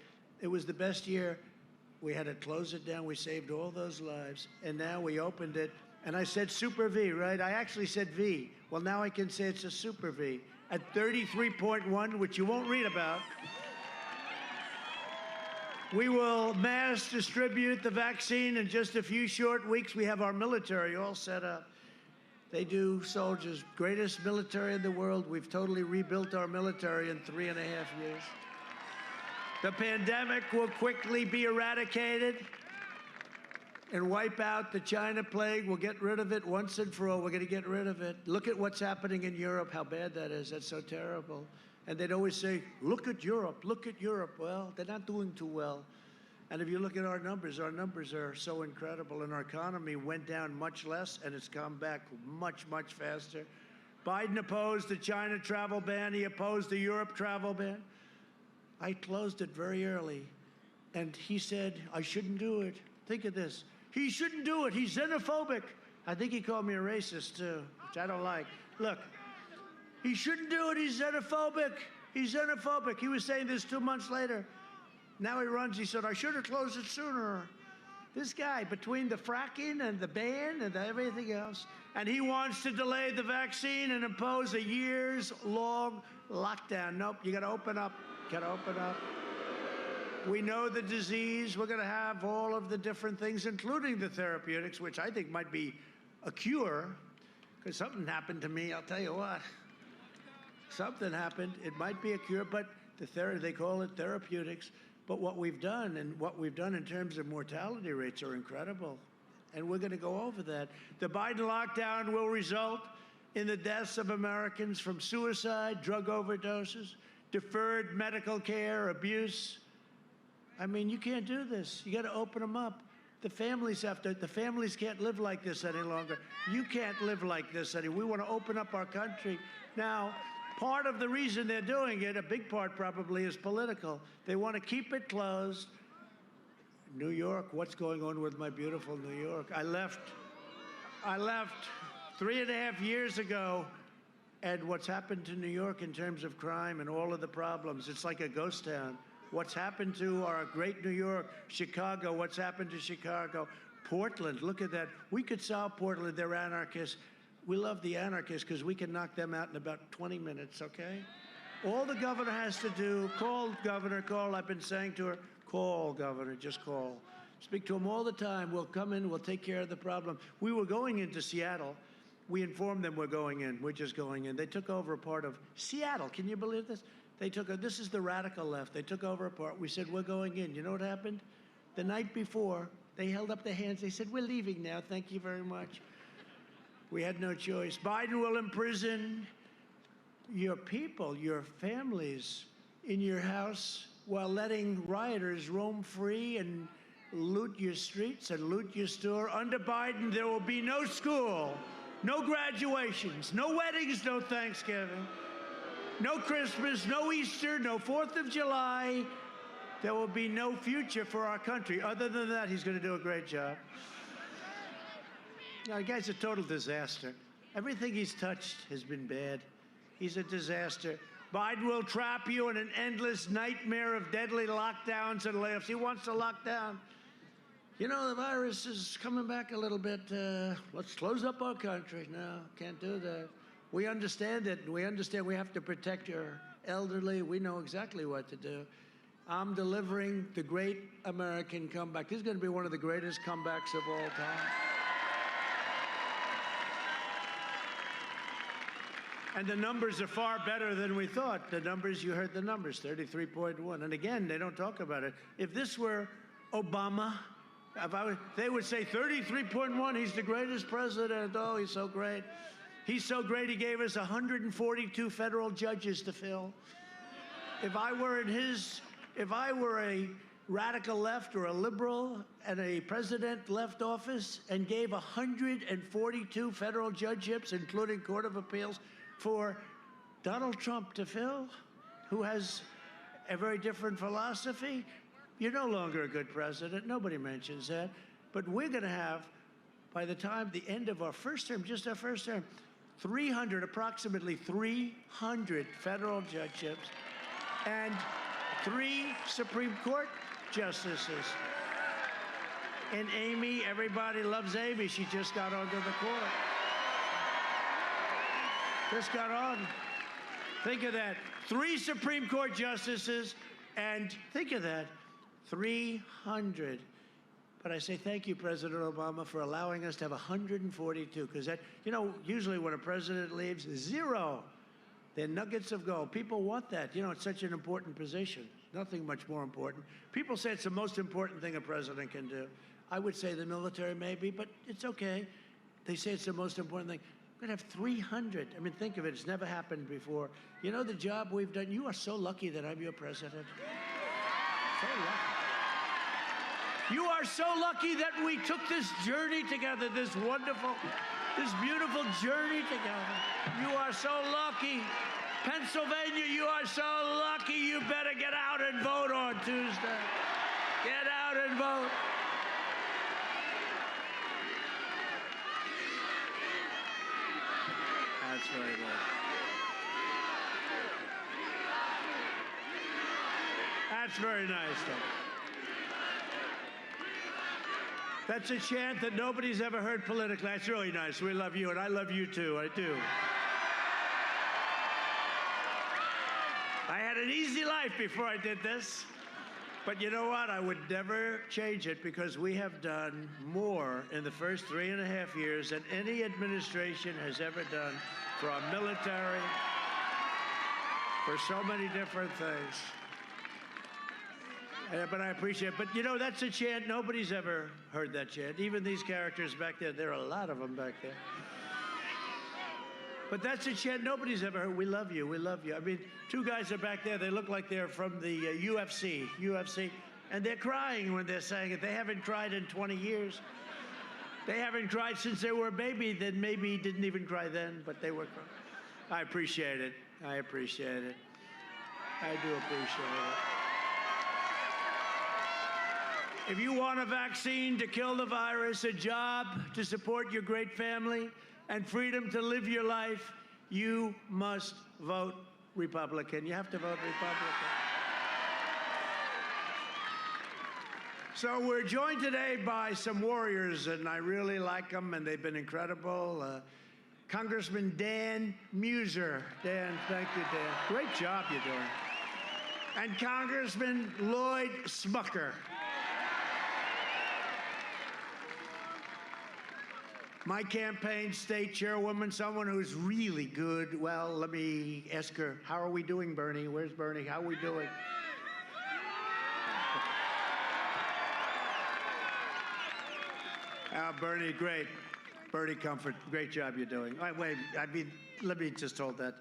It was the best year. We had to close it down. We saved all those lives, and now we opened it. And I said Super V, right? I actually said V. Well, now I can say it's a Super V at 33.1, which you won't read about. We will mass distribute the vaccine in just a few short weeks. We have our military all set up. They do, soldiers, greatest military in the world. We've totally rebuilt our military in 3.5 years. The pandemic will quickly be eradicated and wipe out the China plague. We'll get rid of it once and for all. We're going to get rid of it. Look at what's happening in Europe, how bad that is. That's so terrible. And they'd always say, look at Europe, look at Europe. Well, they're not doing too well. And if you look at our numbers are so incredible. And our economy went down much less, and it's come back much, much faster. Biden opposed the China travel ban. He opposed the Europe travel ban. I closed it very early. And he said, I shouldn't do it. Think of this. He shouldn't do it. He's xenophobic. I think he called me a racist, too, which I don't like. Look, he shouldn't do it. He's xenophobic. He's xenophobic. He was saying this 2 months later. Now he runs. He said, I should have closed it sooner. This guy, between the fracking and the ban and everything else, and he wants to delay the vaccine and impose a years-long lockdown. Nope, you got to open up. Got to open up. We know the disease. We're going to have all of the different things, including the therapeutics, which I think might be a cure, because something happened to me, I'll tell you what. Something happened. It might be a cure, but they call it therapeutics. But what we've done in terms of mortality rates are incredible. And we're going to go over that. The Biden lockdown will result in the deaths of Americans from suicide, drug overdoses, deferred medical care, abuse. I mean, you can't do this. You got to open them up. The families can't live like this any longer. You can't live like this anymore. We want to open up our country. Now, part of the reason they're doing it, a big part probably, is political. They want to keep it closed. New York, what's going on with my beautiful New York? I left 3.5 years ago, and what's happened to New York in terms of crime and all of the problems, it's like a ghost town. What's happened to our great New York, Chicago, what's happened to Chicago, Portland, look at that. We could solve Portland, they're anarchists. We love the anarchists because we can knock them out in about 20 minutes, okay? All the governor has to do, call governor, call, I've been saying to her, call governor, just call. Speak to him all the time. We'll come in, we'll take care of the problem. We were going into Seattle. We informed them we're going in, we're just going in. They took over a part of Seattle, can you believe this? This is the radical left. They took over a part. We said, we're going in. You know what happened? The night before, they held up their hands. They said, we're leaving now. Thank you very much. We had no choice. Biden will imprison your people, your families in your house while letting rioters roam free and loot your streets and loot your store. Under Biden, there will be no school, no graduations, no weddings, no Thanksgiving. No Christmas, no Easter, no 4th of July. There will be no future for our country. Other than that, he's going to do a great job. Now, the guy's a total disaster. Everything he's touched has been bad. He's a disaster. Biden will trap you in an endless nightmare of deadly lockdowns and layoffs. He wants to lock down. You know, the virus is coming back a little bit. Let's close up our country. No, can't do that. We understand it. We understand we have to protect your elderly. We know exactly what to do. I'm delivering the great American comeback. This is going to be one of the greatest comebacks of all time. And the numbers are far better than we thought. The numbers, you heard the numbers, 33.1. And again, they don't talk about it. If this were Obama, they would say 33.1, he's the greatest president. Oh, he's so great. He's so great, he gave us 142 federal judges to fill. If I were a radical left or a liberal and a president left office and gave 142 federal judgeships, including Court of Appeals, for Donald Trump to fill, who has a very different philosophy, you're no longer a good president. Nobody mentions that. But we're going to have, by the time the end of our first term, just our first term, approximately 300 federal judgeships and 3 Supreme Court justices. And Amy, everybody loves Amy. She just got onto the court. Just got on. Think of that. 3 Supreme Court justices, and think of that, 300. But I say thank you, President Obama, for allowing us to have 142, because that, you know, usually when a president leaves, 0. They're nuggets of gold. People want that. You know, it's such an important position. Nothing much more important. People say it's the most important thing a president can do. I would say the military maybe, but it's okay. They say it's the most important thing. We're going to have 300. I mean, think of it. It's never happened before. You know the job we've done? You are so lucky that I'm your president. So lucky. You are so lucky that we took this journey together, this beautiful journey together. You are so lucky. Pennsylvania, you are so lucky. You better get out and vote on Tuesday. Get out and vote. That's very good. That's very nice, though. That's a chant that nobody's ever heard politically. That's really nice. We love you, and I love you too. I do. I had an easy life before I did this. But you know what? I would never change it, because we have done more in the first 3.5 years than any administration has ever done for our military, for so many different things. Yeah, but I appreciate it. But you know, that's a chant. Nobody's ever heard that chant. Even these characters back there, there are a lot of them back there. But that's a chant nobody's ever heard. We love you, we love you. I mean, two guys are back there. They look like they're from the UFC. And they're crying when they're saying it. They haven't cried in 20 years. They haven't cried since they were a baby. Then maybe didn't even cry then, but they were crying. I appreciate it. I appreciate it. I do appreciate it. If you want a vaccine to kill the virus, a job to support your great family, and freedom to live your life, you must vote Republican. You have to vote Republican. So we're joined today by some warriors, and I really like them, and they've been incredible. Congressman Dan Muser. Dan, thank you, Dan. Great job you're doing. And Congressman Lloyd Smucker. My campaign state chairwoman, someone who's really good. Well, let me ask her, how are we doing, Bernie? Where's Bernie? How are we doing? Bernie, great. Bernie Comfort, great job you're doing. Wait, I mean, let me just hold that.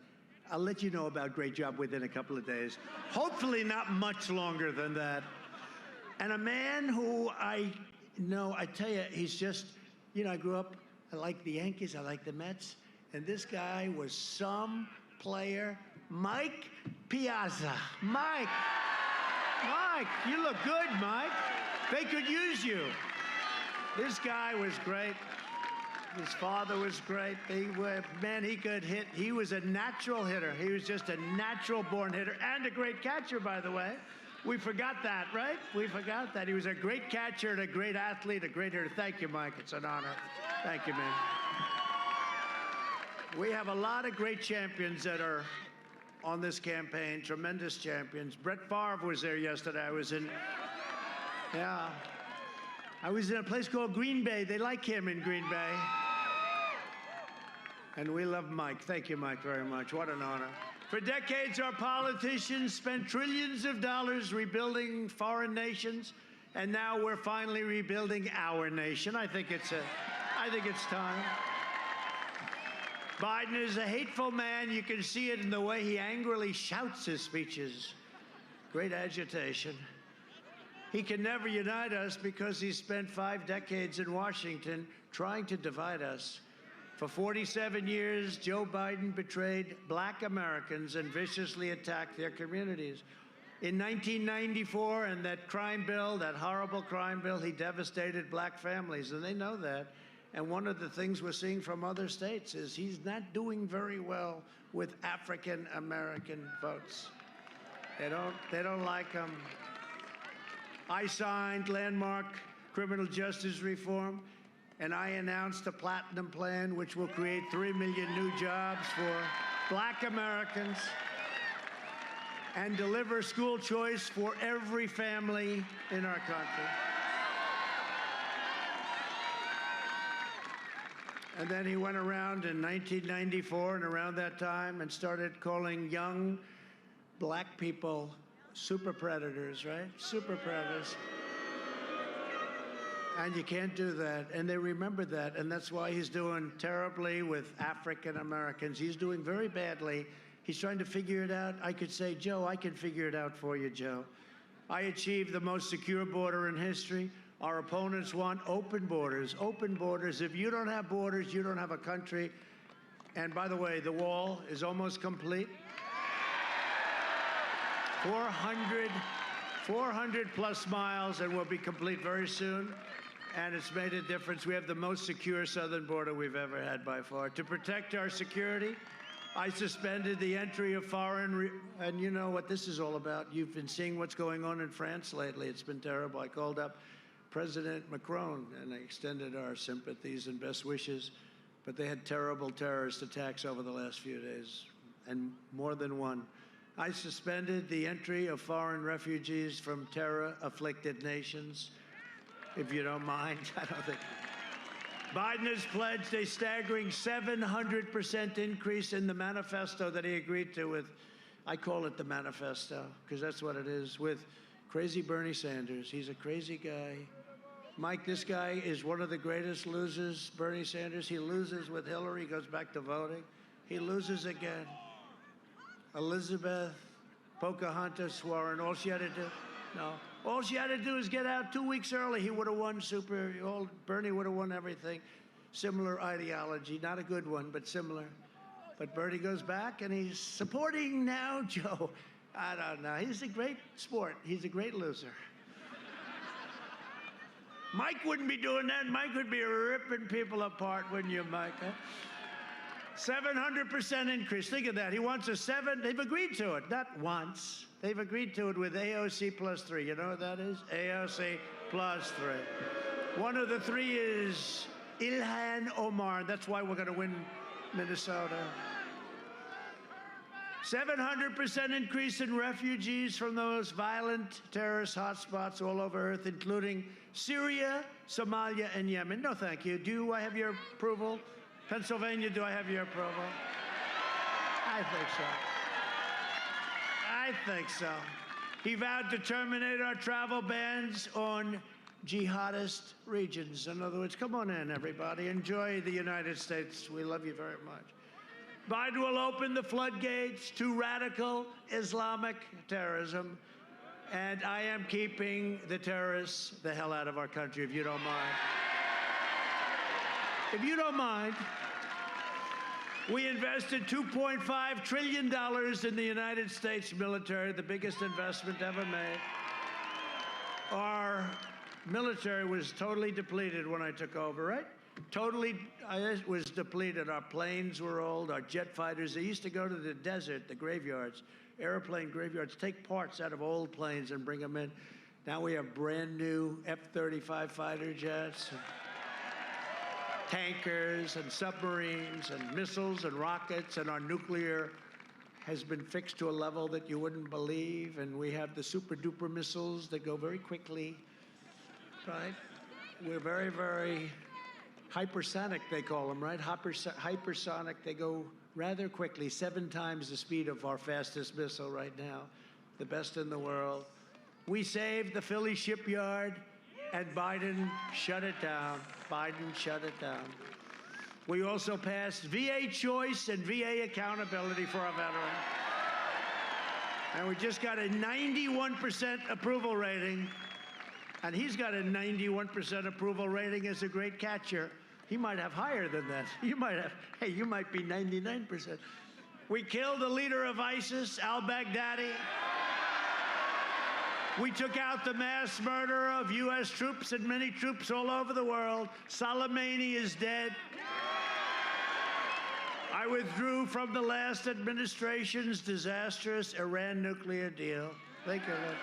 I'll let you know about great job within a couple of days. Hopefully not much longer than that. And a man who I know, I tell you, he's just, you know, I grew up, I like the Yankees, I like the Mets, and this guy was some player. Mike Piazza. Mike, you look good, Mike. They could use you. This guy was great. His father was great. Man, he could hit. He was a natural hitter. He was just a natural-born hitter and a great catcher, by the way. We forgot that, right? We forgot that. He was a great catcher and a great athlete, a great hitter. Thank you, Mike. It's an honor. Thank you, man. We have a lot of great champions that are on this campaign, tremendous champions. Brett Favre was there yesterday. I was in a place called Green Bay. They like him in Green Bay. And we love Mike. Thank you, Mike, very much. What an honor. For decades, our politicians spent trillions of dollars rebuilding foreign nations, and now we're finally rebuilding our nation. I think it's time. Biden is a hateful man. You can see it in the way he angrily shouts his speeches. Great agitation. He can never unite us because he spent 5 decades in Washington trying to divide us. For 47 years, Joe Biden betrayed black Americans and viciously attacked their communities. In 1994, and that crime bill, that horrible crime bill, he devastated black families, and they know that. And one of the things we're seeing from other states is he's not doing very well with African American votes. They don't like him. I signed landmark criminal justice reform, and I announced a platinum plan which will create 3 million new jobs for black Americans and deliver school choice for every family in our country. And then he went around in 1994 and around that time and started calling young black people super predators, right? Super predators. And you can't do that. And they remember that. And that's why he's doing terribly with African Americans. He's doing very badly. He's trying to figure it out. I could say, Joe, I can figure it out for you, Joe. I achieved the most secure border in history. Our opponents want open borders. Open borders. If you don't have borders, you don't have a country. And by the way, the wall is almost complete. 400 plus miles, and will be complete very soon. And it's made a difference. We have the most secure southern border we've ever had by far. To protect our security, I suspended the entry of foreign, and you know what this is all about. You've been seeing what's going on in France lately. It's been terrible. I called up President Macron, and I extended our sympathies and best wishes. But they had terrible terrorist attacks over the last few days, and more than one. I suspended the entry of foreign refugees from terror-afflicted nations, if you don't mind. I don't think. Biden has pledged a staggering 700% increase in the manifesto that he agreed to with I call it the manifesto, because that's what it is, with crazy Bernie Sanders. He's a crazy guy. Mike, this guy is one of the greatest losers, Bernie Sanders. He loses with Hillary, goes back to voting. He loses again. Elizabeth, Pocahontas, Warren, all she had to do, no. All she had to do is get out 2 weeks early. He would have won Bernie would have won everything. Similar ideology, not a good one, but similar. But Bernie goes back and he's supporting now Joe. I don't know, he's a great sport. He's a great loser. Mike wouldn't be doing that. Mike would be ripping people apart, wouldn't you, Mike? Huh? 700% increase. Think of that. He wants they've agreed to it, not once. They've agreed to it with AOC plus 3. You know what that is? AOC plus 3. One of the 3 is Ilhan Omar. That's why we're going to win Minnesota. 700% increase in refugees from those violent terrorist hotspots all over Earth, including Syria, Somalia, and Yemen. No, thank you. Do I have your approval? Pennsylvania, do I have your approval? I think so. I think so. He vowed to terminate our travel bans on jihadist regions. In other words, come on in, everybody. Enjoy the United States. We love you very much. Biden will open the floodgates to radical Islamic terrorism, and I am keeping the terrorists the hell out of our country, if you don't mind. If you don't mind, we invested $2.5 trillion in the United States military, the biggest investment ever made. Our military was totally depleted when I took over, right? Totally, it was depleted. Our planes were old, our jet fighters. They used to go to the desert, the graveyards, airplane graveyards, take parts out of old planes and bring them in. Now we have brand new F-35 fighter jets, and tankers and submarines and missiles and rockets, and our nuclear has been fixed to a level that you wouldn't believe, and we have the super-duper missiles that go very quickly, right? We're very, very hypersonic, they call them, right? Hypersonic, they go rather quickly, 7 times the speed of our fastest missile right now, the best in the world. We saved the Philly shipyard, and Biden shut it down. Biden shut it down. We also passed VA choice and VA accountability for our veterans. And we just got a 91% approval rating. And he's got a 91% approval rating as a great catcher. He might have higher than that. You might have, hey, you might be 99%. We killed the leader of ISIS, al-Baghdadi. We took out the mass murderer of U.S. troops and many troops all over the world. Soleimani is dead. I withdrew from the last administration's disastrous Iran nuclear deal. Think of it.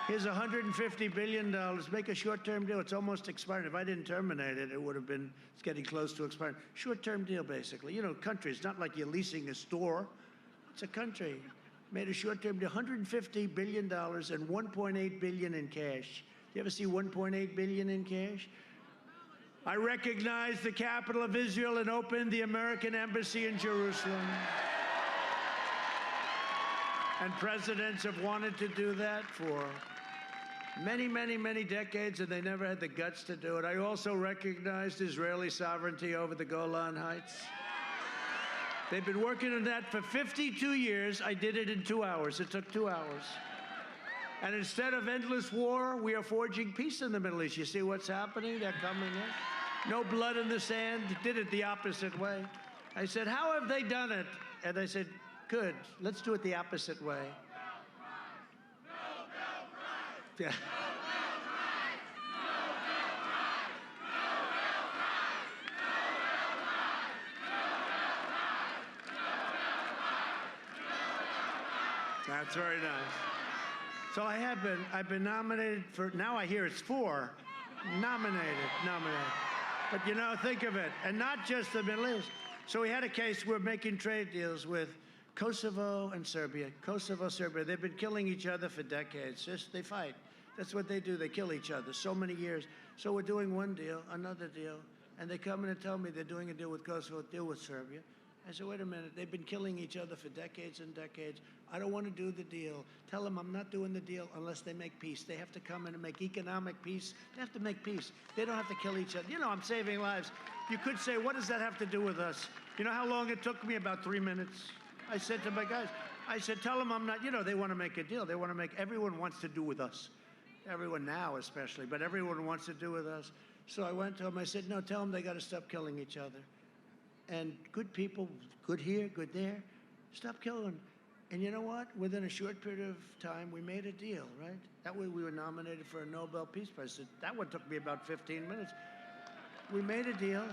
Here's $150 billion. Make a short-term deal. It's almost expired. If I didn't terminate it, it would have been, it's getting close to expiring. Short-term deal, basically. You know, countries, not like you're leasing a store. It's a country. Made a short-term deal, $150 billion and $1.8 billion in cash. You ever see $1.8 billion in cash? I recognized the capital of Israel and opened the American embassy in Jerusalem. And presidents have wanted to do that for many, many, many decades, and they never had the guts to do it. I also recognized Israeli sovereignty over the Golan Heights. They've been working on that for 52 years. I did it in 2 hours. It took 2 hours. And instead of endless war, we are forging peace in the Middle East. You see what's happening? They're coming in. No blood in the sand. Did it the opposite way. I said, how have they done it? And I said, good. Let's do it the opposite way. Yeah. That's very nice. So I've been nominated for, now I hear it's 4. Nominated. But you know, think of it, and not just the Middle East. So we had a case, we're making trade deals with Kosovo and Serbia. Kosovo, Serbia, they've been killing each other for decades. Just, they fight. That's what they do, they kill each other, so many years. So we're doing one deal, another deal, and they come in and tell me they're doing a deal with Kosovo, a deal with Serbia. I said, wait a minute, they've been killing each other for decades and decades. I don't want to do the deal. Tell them I'm not doing the deal unless they make peace. They have to come in and make economic peace. They have to make peace. They don't have to kill each other. You know, I'm saving lives. You could say, what does that have to do with us? You know how long it took me? About 3 minutes. I said to my guys, I said, tell them I'm not, you know, they want to make a deal. They want to make, everyone wants to do with us. Everyone now especially, but everyone wants to do with us. So I went to them, I said, no, tell them they got to stop killing each other. And good people, good here, good there, stop killing. And you know what? Within a short period of time, we made a deal, right? That way we were nominated for a Nobel Peace Prize. That one took me about 15 minutes. We made a deal.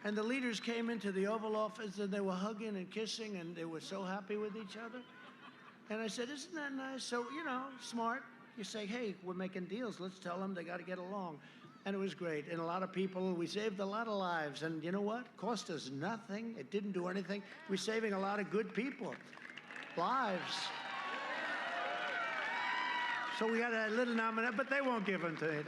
And the leaders came into the Oval Office and they were hugging and kissing and they were so happy with each other. And I said, isn't that nice? So, you know, smart. You say, hey, we're making deals. Let's tell them they got to get along. And it was great. And a lot of people, we saved a lot of lives. And you know what? Cost us nothing. It didn't do anything. We're saving a lot of good people. Lives. So we got a little nomination, but they won't give them to you.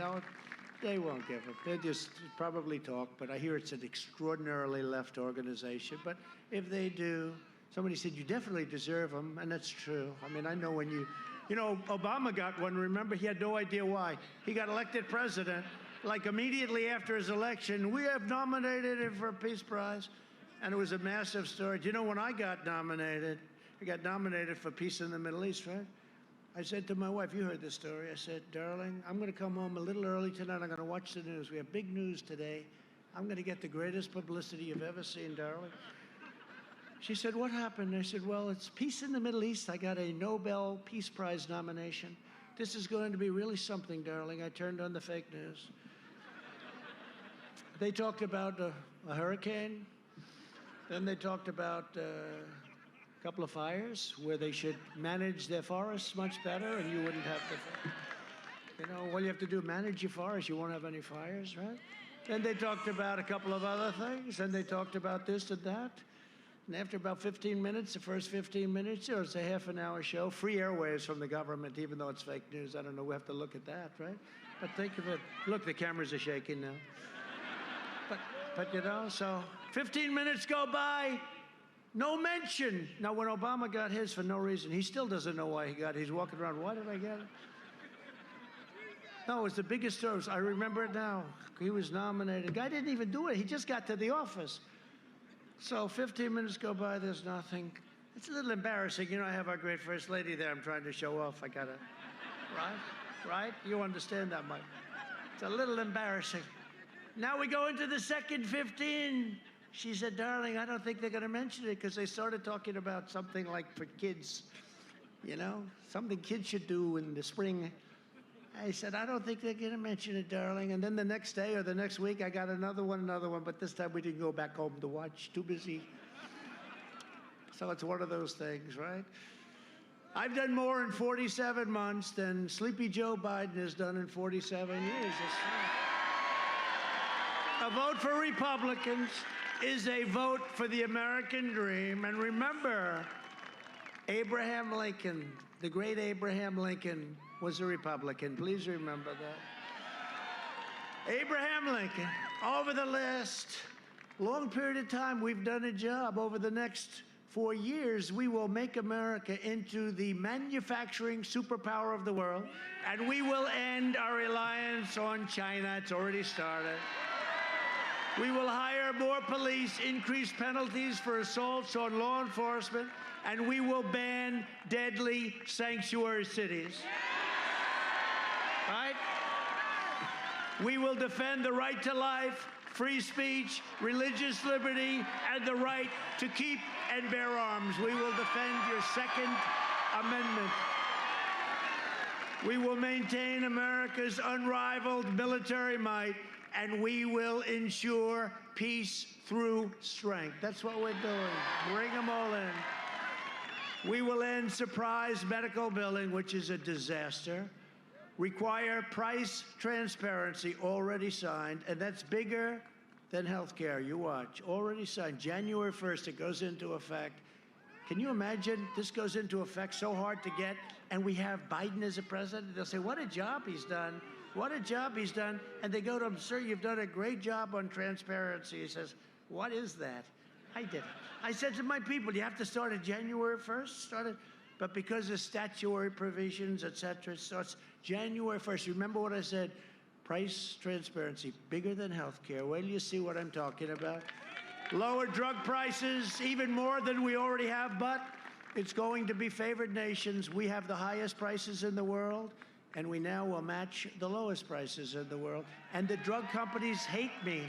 They won't give them. They just probably talk, but I hear it's an extraordinarily left organization. But if they do, somebody said, you definitely deserve them, and that's true. I mean, I know when you know, Obama got one, remember? He had no idea why. He got elected president, like immediately after his election, we have nominated him for a Peace Prize, and it was a massive story. Do you know when I got nominated for peace in the Middle East, right? I said to my wife, you heard this story. I said, darling, I'm going to come home a little early tonight. I'm going to watch the news. We have big news today. I'm going to get the greatest publicity you've ever seen, darling. She said, what happened? I said, well, it's peace in the Middle East. I got a Nobel Peace Prize nomination. This is going to be really something, darling. I turned on the fake news. They talked about a hurricane. Then they talked about a couple of fires where they should manage their forests much better and you wouldn't have to, you know, all you have to do, manage your forest, you won't have any fires, right? Then they talked about a couple of other things, and they talked about this and that. And after about 15 minutes, the first 15 minutes, or it's a half-an-hour show, free airwaves from the government, even though it's fake news. I don't know, we have to look at that, right? But think of it. Look, the cameras are shaking now. But you know, so 15 minutes go by, no mention. Now, when Obama got his for no reason, he still doesn't know why he got it. He's walking around, why did I get it? No, it was the biggest story. I remember it now. He was nominated. The guy didn't even do it. He just got to the office. So 15 minutes go by, there's nothing. It's a little embarrassing. You know, I have our great First Lady there. I'm trying to show off. I got to, right? You understand that, Mike? It's a little embarrassing. Now we go into the second 15. She said, darling, I don't think they're going to mention it because they started talking about something like for kids, you know, something kids should do in the spring. I said, I don't think they're going to mention it, darling. And then the next day or the next week, I got another one, but this time we didn't go back home to watch. Too busy. So it's one of those things, right? I've done more in 47 months than Sleepy Joe Biden has done in 47 years. A vote for Republicans is a vote for the American dream. And remember, Abraham Lincoln, the great Abraham Lincoln, was a Republican. Please remember that. Abraham Lincoln, over the last long period of time, we've done a job. Over the next 4 years, we will make America into the manufacturing superpower of the world, and we will end our reliance on China. It's already started. We will hire more police, increase penalties for assaults on law enforcement, and we will ban deadly sanctuary cities. Right? We will defend the right to life, free speech, religious liberty, and the right to keep and bear arms. We will defend your Second Amendment. We will maintain America's unrivaled military might, and we will ensure peace through strength. That's what we're doing. Bring them all in. We will end surprise medical billing, which is a disaster. Require price transparency, already signed, and that's bigger than health care. You watch. Already signed. January 1st, it goes into effect. Can you imagine? This goes into effect, so hard to get, and we have Biden as a president. They'll say, what a job he's done. What a job he's done. And they go to him, sir, you've done a great job on transparency. He says, what is that? I did it. I said to my people, you have to start at January 1st. But because of statutory provisions, et cetera, it starts January 1st. Remember what I said? Price transparency, bigger than healthcare. Wait till you see what I'm talking about. Lower drug prices, even more than we already have, but it's going to be favored nations. We have the highest prices in the world, and we now will match the lowest prices in the world. And the drug companies hate me.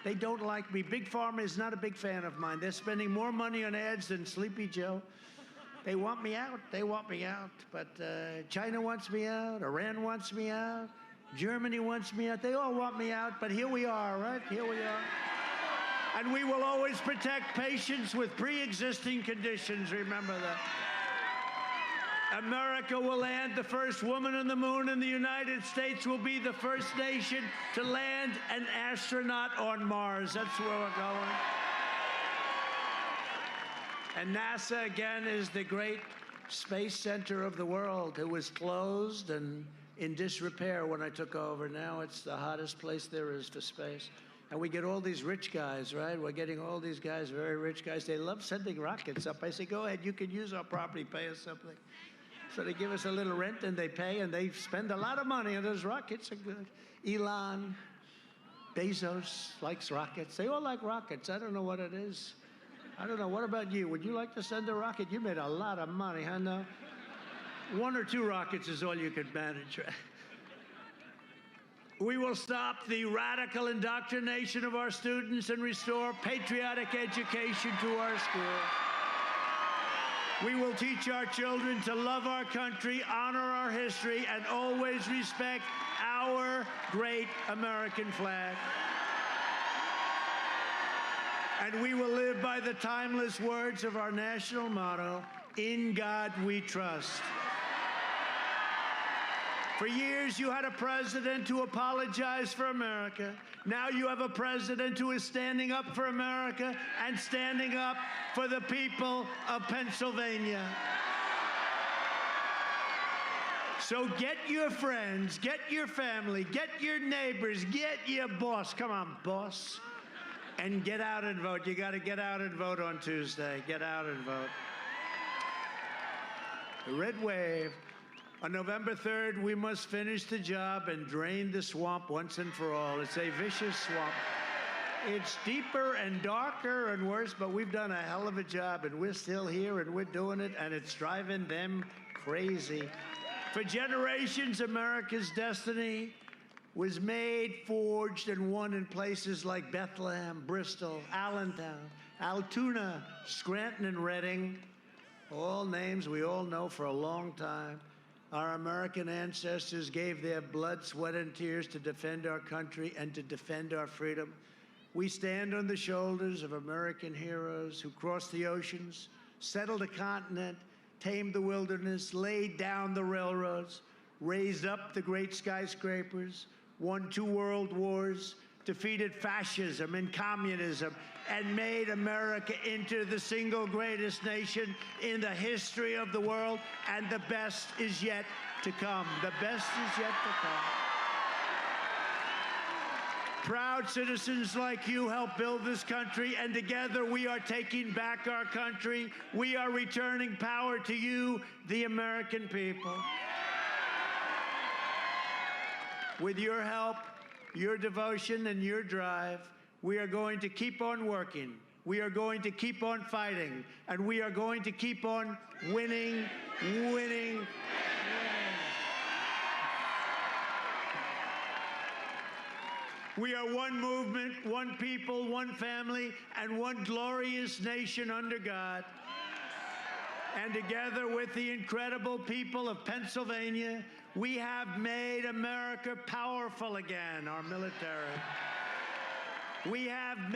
They don't like me. Big Pharma is not a big fan of mine. They're spending more money on ads than Sleepy Joe. They want me out. They want me out. But China wants me out. Iran wants me out. Germany wants me out. They all want me out. But here we are, right? Here we are. And we will always protect patients with pre-existing conditions. Remember that. America will land the first woman on the moon, and the United States will be the first nation to land an astronaut on Mars. That's where we're going. And NASA, again, is the great space center of the world. It was closed and in disrepair when I took over. Now it's the hottest place there is for space. And we get all these rich guys, right? We're getting all these guys, very rich guys. They love sending rockets up. I say, go ahead, you can use our property, pay us something. So they give us a little rent and they pay and they spend a lot of money, and those rockets are good. Elon, Bezos likes rockets. They all like rockets. I don't know what it is. I don't know. What about you? Would you like to send a rocket? You made a lot of money, huh? No? 1 or 2 rockets is all you could manage, right? We will stop the radical indoctrination of our students and restore patriotic education to our schools. We will teach our children to love our country, honor our history, and always respect our great American flag. And we will live by the timeless words of our national motto, "In God we trust." For years, you had a president who apologized for America. Now you have a president who is standing up for America and standing up for the people of Pennsylvania. So get your friends, get your family, get your neighbors, get your boss. Come on, boss. And get out and vote. You got to get out and vote on Tuesday. Get out and vote. The red wave. On November 3rd, we must finish the job and drain the swamp once and for all. It's a vicious swamp. It's deeper and darker and worse, but we've done a hell of a job, and we're still here, and we're doing it, and it's driving them crazy. For generations, America's destiny was made, forged, and won in places like Bethlehem, Bristol, Allentown, Altoona, Scranton, and Reading, all names we all know for a long time. Our American ancestors gave their blood, sweat, and tears to defend our country and to defend our freedom. We stand on the shoulders of American heroes who crossed the oceans, settled a continent, tamed the wilderness, laid down the railroads, raised up the great skyscrapers, won 2 world wars, defeated fascism and communism, and made America into the single greatest nation in the history of the world, and the best is yet to come. The best is yet to come. Proud citizens like you help build this country, and together we are taking back our country. We are returning power to you, the American people. With your help, your devotion, and your drive, we are going to keep on working. We are going to keep on fighting. And we are going to keep on winning, winning. We are one movement, one people, one family, and one glorious nation under God. And together with the incredible people of Pennsylvania, we have made America powerful again, our military. We have made